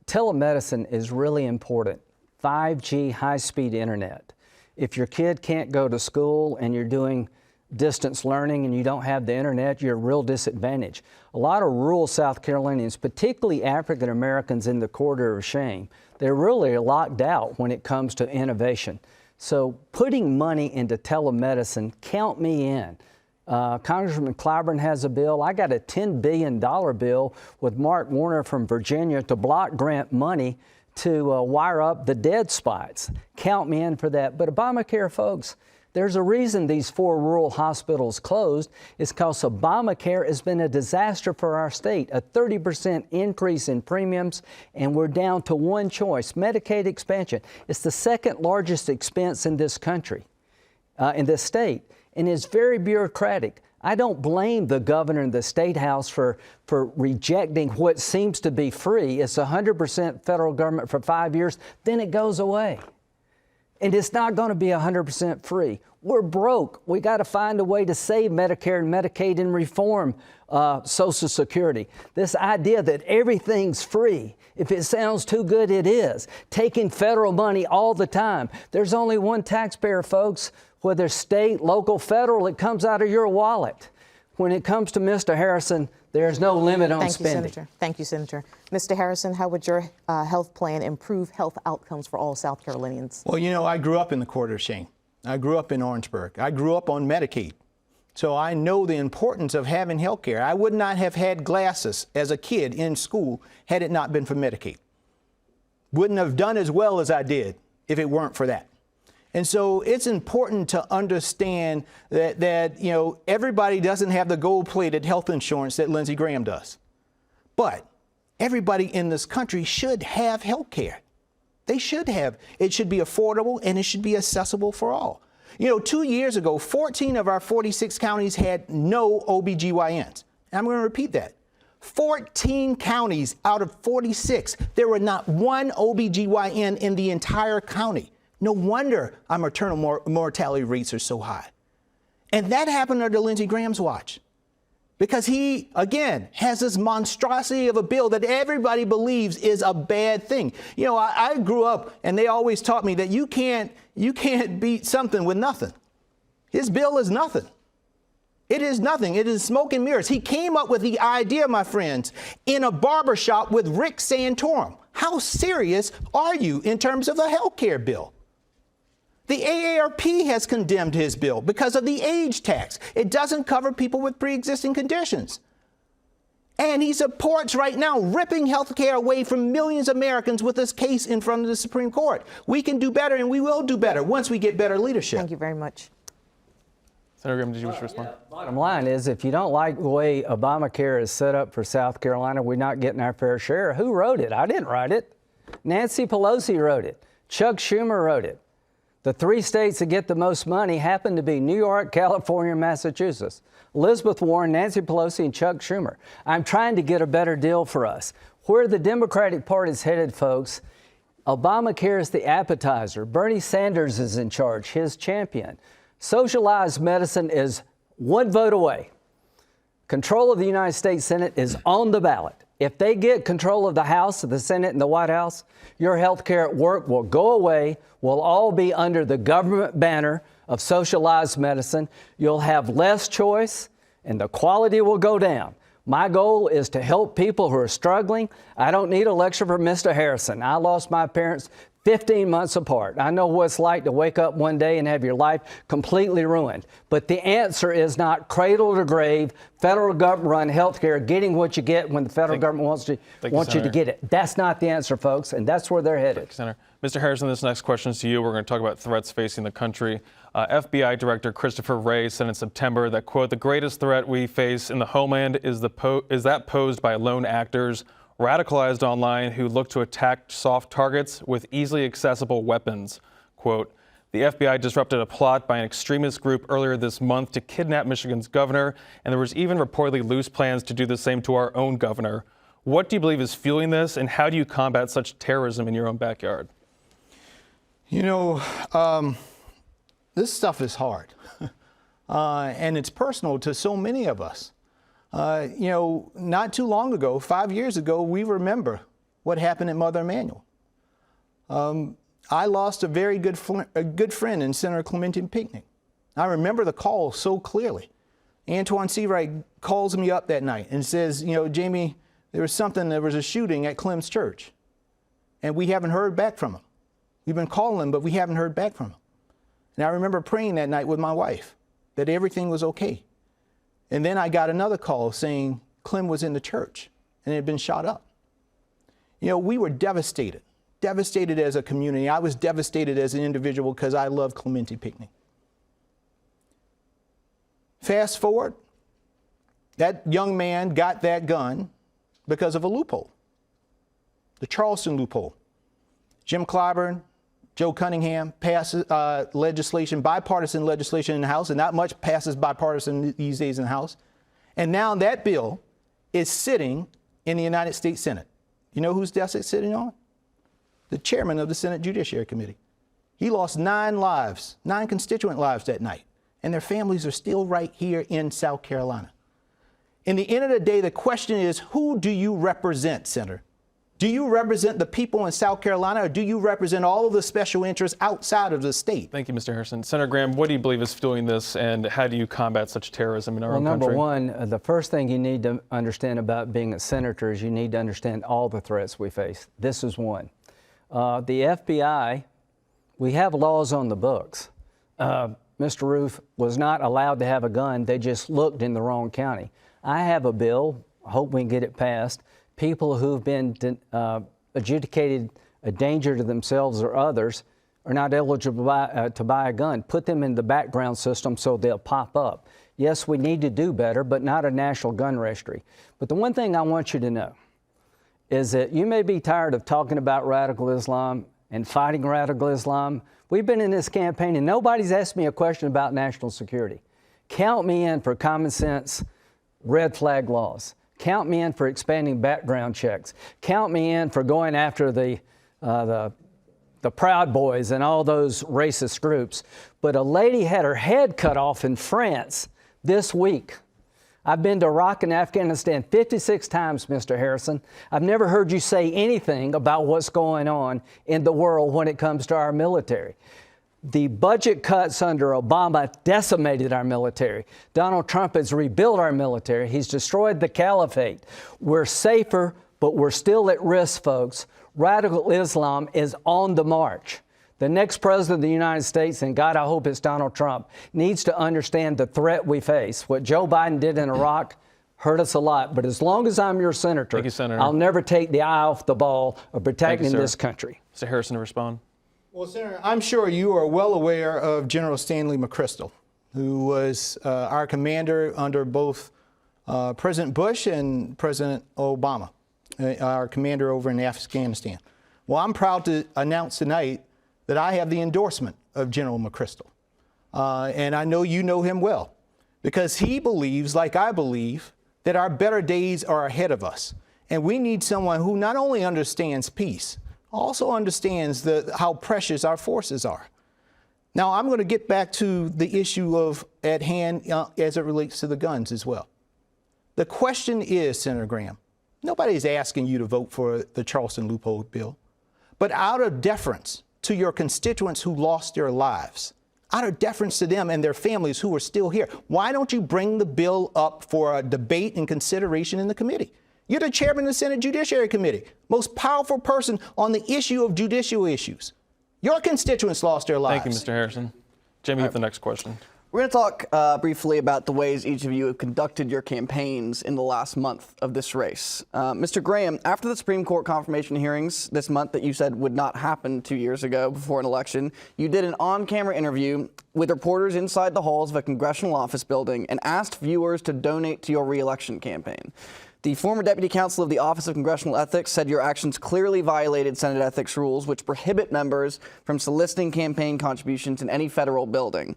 Telemedicine is really important. 5G high-speed internet. If your kid can't go to school and you're doing distance learning and you don't have the internet, you're a real disadvantage. A lot of rural South Carolinians, particularly African Americans in the corridor of shame, they're really locked out when it comes to innovation. So putting money into telemedicine, count me in. Congressman Clyburn has a bill. I got a $10 billion bill with Mark Warner from Virginia to block grant money to wire up the dead spots. Count me in for that. But Obamacare, folks, there's a reason these 4 rural hospitals closed. It's because Obamacare has been a disaster for our state, a 30% increase in premiums, and we're down to one choice, Medicaid expansion. It's the 2nd largest expense in this country, in this state, and it's very bureaucratic. I don't blame the governor and the State House for rejecting what seems to be free. It's 100% federal government for 5 years, then it goes away. And it's not going to be 100% free. We're broke. We got to find a way to save Medicare and Medicaid and reform Social Security. This idea that everything's free, if it sounds too good, it is. Taking federal money all the time. There's only one taxpayer, folks, whether state, local, federal, it comes out of your wallet. When it comes to Mr. Harrison, there's no limit on spending. Thank you, Senator. Mr. Harrison, how would your health plan improve health outcomes for all South Carolinians? Well, you know, I grew up in the corridor of shame. I grew up in Orangeburg. I grew up on Medicaid. So I know the importance of having health care. I would not have had glasses as a kid in school had it not been for Medicaid. Wouldn't have done as well as I did if it weren't for that. And so it's important to understand that you know, everybody doesn't have the gold-plated health insurance that Lindsey Graham does. But everybody in this country should have health care. They should have. It should be affordable and it should be accessible for all. You know, 2 years ago, 14 of our 46 counties had no OBGYNs. And I'm going to repeat that. 14 counties out of 46, there were not one OBGYN in the entire county. No wonder our maternal mortality rates are so high. And that happened under Lindsey Graham's watch. Because he, again, has this monstrosity of a bill that everybody believes is a bad thing. You know, I grew up and they always taught me that you can't beat something with nothing. His bill is nothing. It is nothing. It is smoke and mirrors. He came up with the idea, my friends, in a barbershop with Rick Santorum. How serious are you in terms of the health care bill? The AARP has condemned his bill because of the age tax. It doesn't cover people with pre-existing conditions. And he supports right now ripping health care away from millions of Americans with this case in front of the Supreme Court. We can do better, and we will do better once we get better leadership. Thank you very much. Senator Graham, did you wish to respond? Bottom line is, if you don't like the way Obamacare is set up for South Carolina, we're not getting our fair share. Who wrote it? I didn't write it. Nancy Pelosi wrote it. Chuck Schumer wrote it. The 3 states that get the most money happen to be New York, California, and Massachusetts. Elizabeth Warren, Nancy Pelosi, and Chuck Schumer. I'm trying to get a better deal for us. Where the Democratic Party is headed, folks, Obamacare is the appetizer. Bernie Sanders is in charge, his champion. Socialized medicine is 1 vote away. Control of the United States Senate is on the ballot. If they get control of the House, the Senate, and the White House, your health care at work will go away. We'll all be under the government banner of socialized medicine. You'll have less choice, and the quality will go down. My goal is to help people who are struggling. I don't need a lecture from Mr. Harrison. I lost my parents 15 months apart. I know what it's like to wake up one day and have your life completely ruined. But the answer is not cradle to grave, federal government-run health care, getting what you get when the federal government wants you to get it. That's not the answer, folks, and that's where they're headed. Thank you, Senator. Mr. Harrison, this next question is to you. We're going to talk about threats facing the country. FBI Director Christopher Wray said in September that, quote, the greatest threat we face in the homeland is that posed by lone actors radicalized online who look to attack soft targets with easily accessible weapons. Quote, the FBI disrupted a plot by an extremist group earlier this month to kidnap Michigan's governor, and there was even reportedly loose plans to do the same to our own governor. What do you believe is fueling this, and how do you combat such terrorism in your own backyard? You know, this stuff is hard, and it's personal to so many of us. You know, not too long ago, 5 years ago, we remember what happened at Mother Emanuel. I lost a very good friend in Senator Clemente Pinckney. I remember the call so clearly. Antoine Seawright calls me up that night and says, you know, Jaime, there was a shooting at Clem's church, and we haven't heard back from him. We've been calling him, but we haven't heard back from him. And I remember praying that night with my wife that everything was okay. And then I got another call saying Clem was in the church and had been shot up. You know, we were devastated as a community. I was devastated as an individual because I love Clemente Pinckney. Fast forward, that young man got that gun because of a loophole, the Charleston loophole. Jim Clyburn, Joe Cunningham passes legislation, bipartisan legislation in the House, and not much passes bipartisan these days in the House. And now that bill is sitting in the United States Senate. You know whose desk it's sitting on? The chairman of the Senate Judiciary Committee. He lost 9 lives, 9 constituent lives that night, and their families are still right here in South Carolina. In the end of the day, the question is, who do you represent, Senator? Do you represent the people in South Carolina, or do you represent all of the special interests outside of the state? Thank you, Mr. Harrison. Senator Graham, what do you believe is fueling this, and how do you combat such terrorism in our own country? Well, number one, the first thing you need to understand about being a senator is you need to understand all the threats we face. This is one. The FBI, we have laws on the books. Mr. Roof was not allowed to have a gun. They just looked in the wrong county. I have a bill, I hope we can get it passed. People who've been adjudicated a danger to themselves or others are not eligible to buy a gun. Put them in the background system so they'll pop up. Yes, we need to do better, but not a national gun registry. But the one thing I want you to know is that you may be tired of talking about radical Islam and fighting radical Islam. We've been in this campaign and nobody's asked me a question about national security. Count me in for common sense red flag laws. Count me in for expanding background checks. Count me in for going after the Proud Boys and all those racist groups. But a lady had her head cut off in France this week. I've been to Iraq and Afghanistan 56 times, Mr. Harrison. I've never heard you say anything about what's going on in the world when it comes to our military. The budget cuts under Obama decimated our military. Donald Trump has rebuilt our military. He's destroyed the caliphate. We're safer, but we're still at risk, folks. Radical Islam is on the march. The next president of the United States, and God, I hope it's Donald Trump, needs to understand the threat we face. What Joe Biden did in Iraq hurt us a lot. But as long as I'm your senator, Thank you, Senator. I'll never take the eye off the ball of protecting this country. Mr. Harrison, to respond. Well, Senator, I'm sure you are well aware of General Stanley McChrystal, who was our commander under both President Bush and President Obama, our commander over in Afghanistan. Well, I'm proud to announce tonight that I have the endorsement of General McChrystal. And I know you know him well, because he believes, like I believe, that our better days are ahead of us. And we need someone who not only understands peace, also understands how precious our forces are. Now, I'm going to get back to the issue at hand as it relates to the guns as well. The question is, Senator Graham, nobody's asking you to vote for the Charleston loophole bill, but out of deference to your constituents who lost their lives, out of deference to them and their families who are still here, why don't you bring the bill up for a debate and consideration in the committee? You're the chairman of the Senate Judiciary Committee, most powerful person on the issue of judicial issues. Your constituents lost their lives. Thank you, Mr. Harrison. Jamie, get the next question. We're going to talk briefly about the ways each of you have conducted your campaigns in the last month of this race. Mr. Graham, after the Supreme Court confirmation hearings this month that you said would not happen 2 years ago before an election, you did an on-camera interview with reporters inside the halls of a congressional office building and asked viewers to donate to your re-election campaign. The former deputy counsel of the Office of Congressional Ethics said your actions clearly violated Senate ethics rules, which prohibit members from soliciting campaign contributions in any federal building.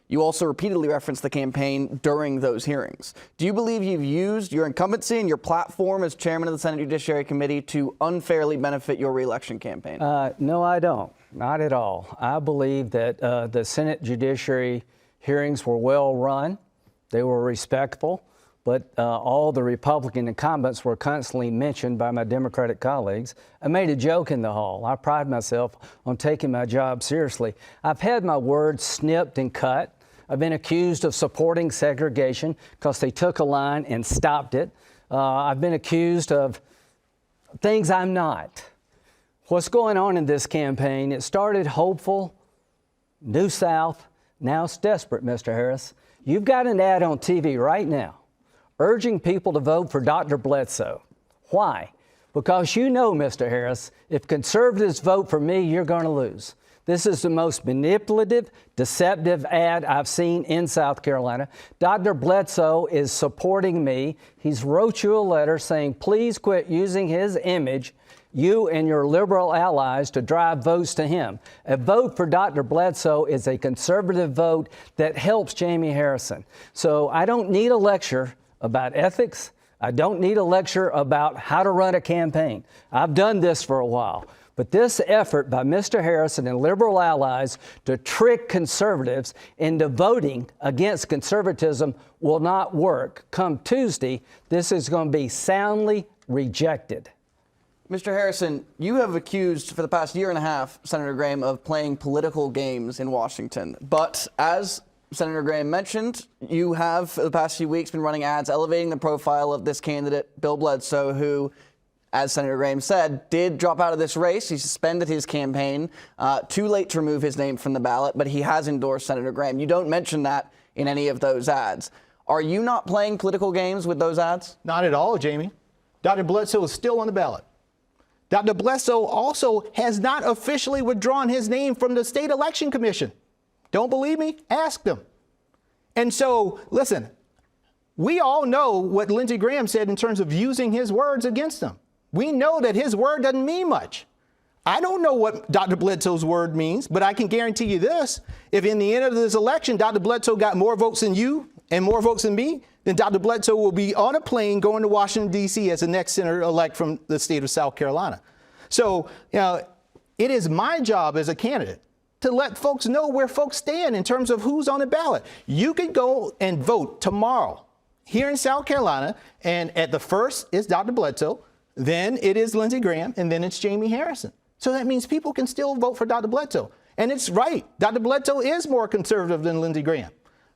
You also repeatedly referenced the campaign during those hearings. Do you believe you've used your incumbency and your platform as chairman of the Senate Judiciary Committee to unfairly benefit your re-election campaign? No, I don't. Not at all. I believe that the Senate Judiciary hearings were well run. They were respectful. But all the Republican incumbents were constantly mentioned by my Democratic colleagues. I made a joke in the hall. I pride myself on taking my job seriously. I've had my words snipped and cut. I've been accused of supporting segregation because they took a line and stopped it. I've been accused of things I'm not. What's going on in this campaign, it started hopeful, New South, now it's desperate, Mr. Harris. You've got an ad on TV right now urging people to vote for Dr. Bledsoe. Why? Because you know, Mr. Harris, if conservatives vote for me, you're going to lose. This is the most manipulative, deceptive ad I've seen in South Carolina. Dr. Bledsoe is supporting me. He's wrote you a letter saying, please quit using his image, you and your liberal allies, to drive votes to him. A vote for Dr. Bledsoe is a conservative vote that helps Jaime Harrison. So I don't need a lecture about ethics. I don't need a lecture about how to run a campaign. I've done this for a while. But this effort by Mr. Harrison and liberal allies to trick conservatives into voting against conservatism will not work. Come Tuesday, this is going to be soundly rejected. Mr. Harrison, you have accused for the past year and a half Senator Graham of playing political games in Washington. But as Senator Graham mentioned, you have, for the past few weeks, been running ads elevating the profile of this candidate, Bill Bledsoe, who, as Senator Graham said, did drop out of this race. He suspended his campaign. Too late to remove his name from the ballot, but he has endorsed Senator Graham. You don't mention that in any of those ads. Are you not playing political games with those ads? Not at all, Jamie. Dr. Bledsoe is still on the ballot. Dr. Bledsoe also has not officially withdrawn his name from the State Election Commission. Don't believe me? Ask them. And so, listen, we all know what Lindsey Graham said in terms of using his words against them. We know that his word doesn't mean much. I don't know what Dr. Bledsoe's word means, but I can guarantee you this. If in the end of this election, Dr. Bledsoe got more votes than you and more votes than me, then Dr. Bledsoe will be on a plane going to Washington, D.C. as the next senator-elect from the state of South Carolina. So, it is my job as a candidate to let folks know where folks stand in terms of who's on the ballot. You can go and vote tomorrow here in South Carolina, and at the first is Dr. Bledsoe, then it is Lindsey Graham, and then it's Jaime Harrison. So that means people can still vote for Dr. Bledsoe. And it's right. Dr. Bledsoe is more conservative than Lindsey Graham.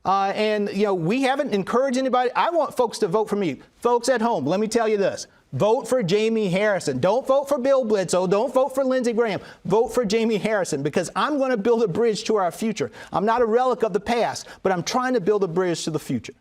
We haven't encouraged anybody. I want folks to vote for me. Folks at home, let me tell you this. Vote for Jaime Harrison. Don't vote for Bill Bledsoe. Don't vote for Lindsey Graham. Vote for Jaime Harrison, because I'm going to build a bridge to our future. I'm not a relic of the past, but I'm trying to build a bridge to the future.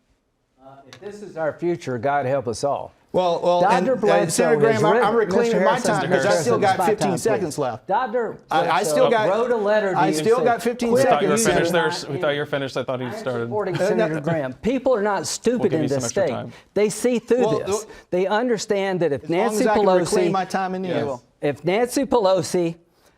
If this is our future, God help us all. Well, Dr. and Senator Graham, I'm reclaiming my Harrison, time because I still got 15 seconds left. Dr. I still got. wrote a letter to I you still got 15 seconds. We thought you were finished Senator. there. We thought you were finished. I thought he started. Supporting Senator Graham. People are not stupid give in you some this extra state. time. They see through this. They understand that if Nancy As long as I can reclaim Pelosi, my time in the end. if Nancy Pelosi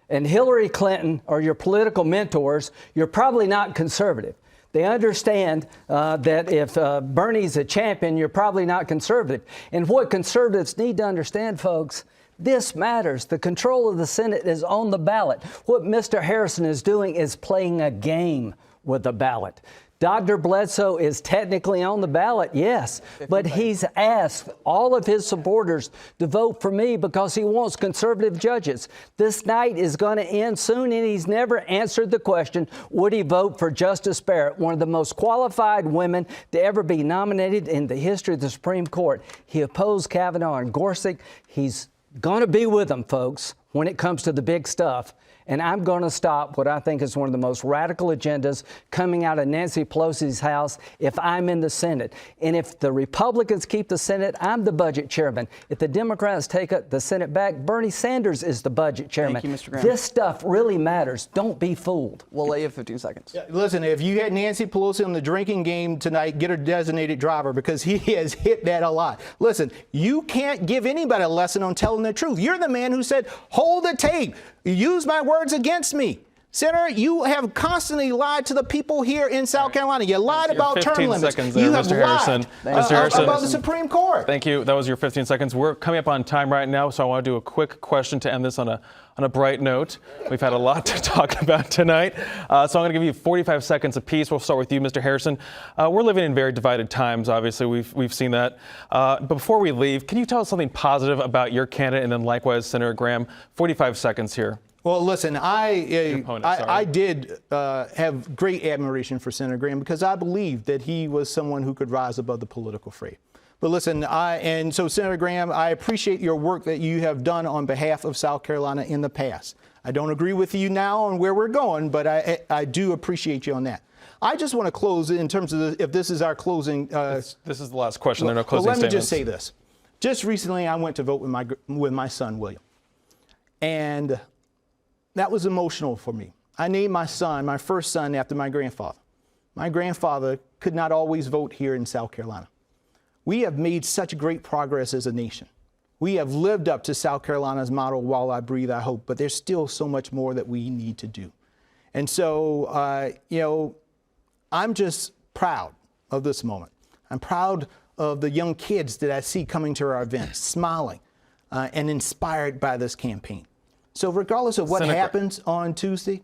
and Hillary Clinton are your political mentors, you're probably not conservative. They understand that if Bernie's a champion, you're probably not conservative. And what conservatives need to understand, folks, this matters. The control of the Senate is on the ballot. What Mr. Harrison is doing is playing a game with the ballot. Dr. Bledsoe is technically on the ballot, yes, but he's asked all of his supporters to vote for me because he wants conservative judges. This night is going to end soon, and he's never answered the question, would he vote for Justice Barrett, one of the most qualified women to ever be nominated in the history of the Supreme Court. He opposed Kavanaugh and Gorsuch. He's going to be with them, folks, when it comes to the big stuff. And I'm going to stop what I think is one of the most radical agendas coming out of Nancy Pelosi's house if I'm in the Senate. And if the Republicans keep the Senate, I'm the budget chairman. If the Democrats take the Senate back, Bernie Sanders is the budget chairman. Thank you, Mr. Graham. This stuff really matters. Don't be fooled. We'll let you have 15 seconds. Yeah, listen, if you had Nancy Pelosi on the drinking game tonight, get her designated driver because he has hit that a lot. Listen, you can't give anybody a lesson on telling the truth. You're the man who said, hold the tape. Use my words against me. Senator, you have constantly lied to the people here in South Carolina. You lied about term limits. Seconds there, you have Mr. Harrison. lied Mr. Harrison. about the Supreme Court. Thank you. That was your 15 seconds. We're coming up on time right now, so I want to do a quick question to end this on a bright note. We've had a lot to talk about tonight, so I'm going to give you 45 seconds apiece. We'll start with you, Mr. Harrison. We're living in very divided times, obviously. We've seen that. But before we leave, can you tell us something positive about your candidate and then likewise Senator Graham? 45 seconds here. Well, listen, I did have great admiration for Senator Graham because I believed that he was someone who could rise above the political fray. But listen, so Senator Graham, I appreciate your work that you have done on behalf of South Carolina in the past. I don't agree with you now on where we're going, but I do appreciate you on that. I just want to close in terms of if this is our closing. This is the last question. There are no closing statements. Let me just say this. Just recently, I went to vote with my son, William. And that was emotional for me. I named my son, my first son, after my grandfather. My grandfather could not always vote here in South Carolina. We have made such great progress as a nation. We have lived up to South Carolina's motto, while I breathe, I hope, but there's still so much more that we need to do. And so, I'm just proud of this moment. I'm proud of the young kids that I see coming to our events, smiling and inspired by this campaign. So regardless of what happens on Tuesday,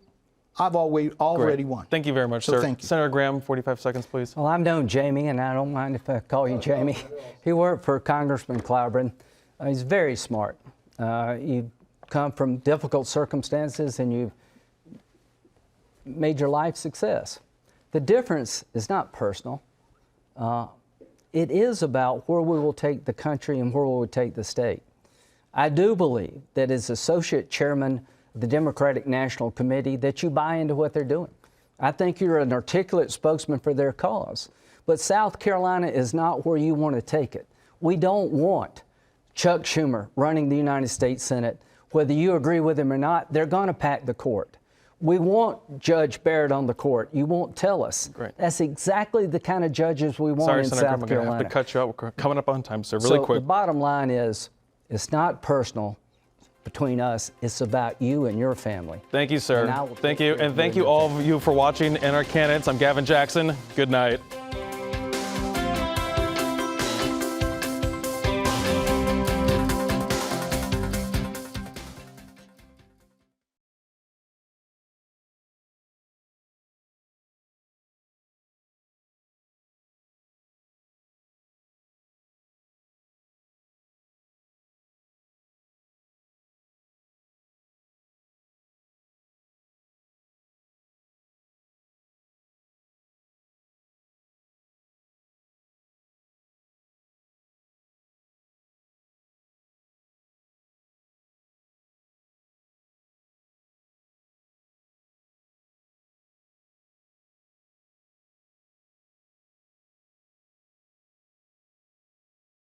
I've already won. Thank you very much, So sir. thank you. Senator Graham, 45 seconds, please. Well, I've known Jaime, and I don't mind if I call you Jaime. He worked for Congressman Clyburn. He's very smart. You come from difficult circumstances, and you've made your life success. The difference is not personal. It is about where we will take the country and where we will take the state. I do believe that as associate chairman of the Democratic National Committee that you buy into what they're doing. I think you're an articulate spokesman for their cause. But South Carolina is not where you want to take it. We don't want Chuck Schumer running the United States Senate. Whether you agree with him or not, they're going to pack the court. We want Judge Barrett on the court. You won't tell us. Great. That's exactly the kind of judges we want in Senator South Graham, Carolina. I'm going to have to cut you out. We're coming up on time, sir. Really quick. The bottom line is, it's not personal between us. It's about you and your family. Thank you, sir. And I will Thank you. And thank you all of you for watching and our candidates. I'm Gavin Jackson. Good night.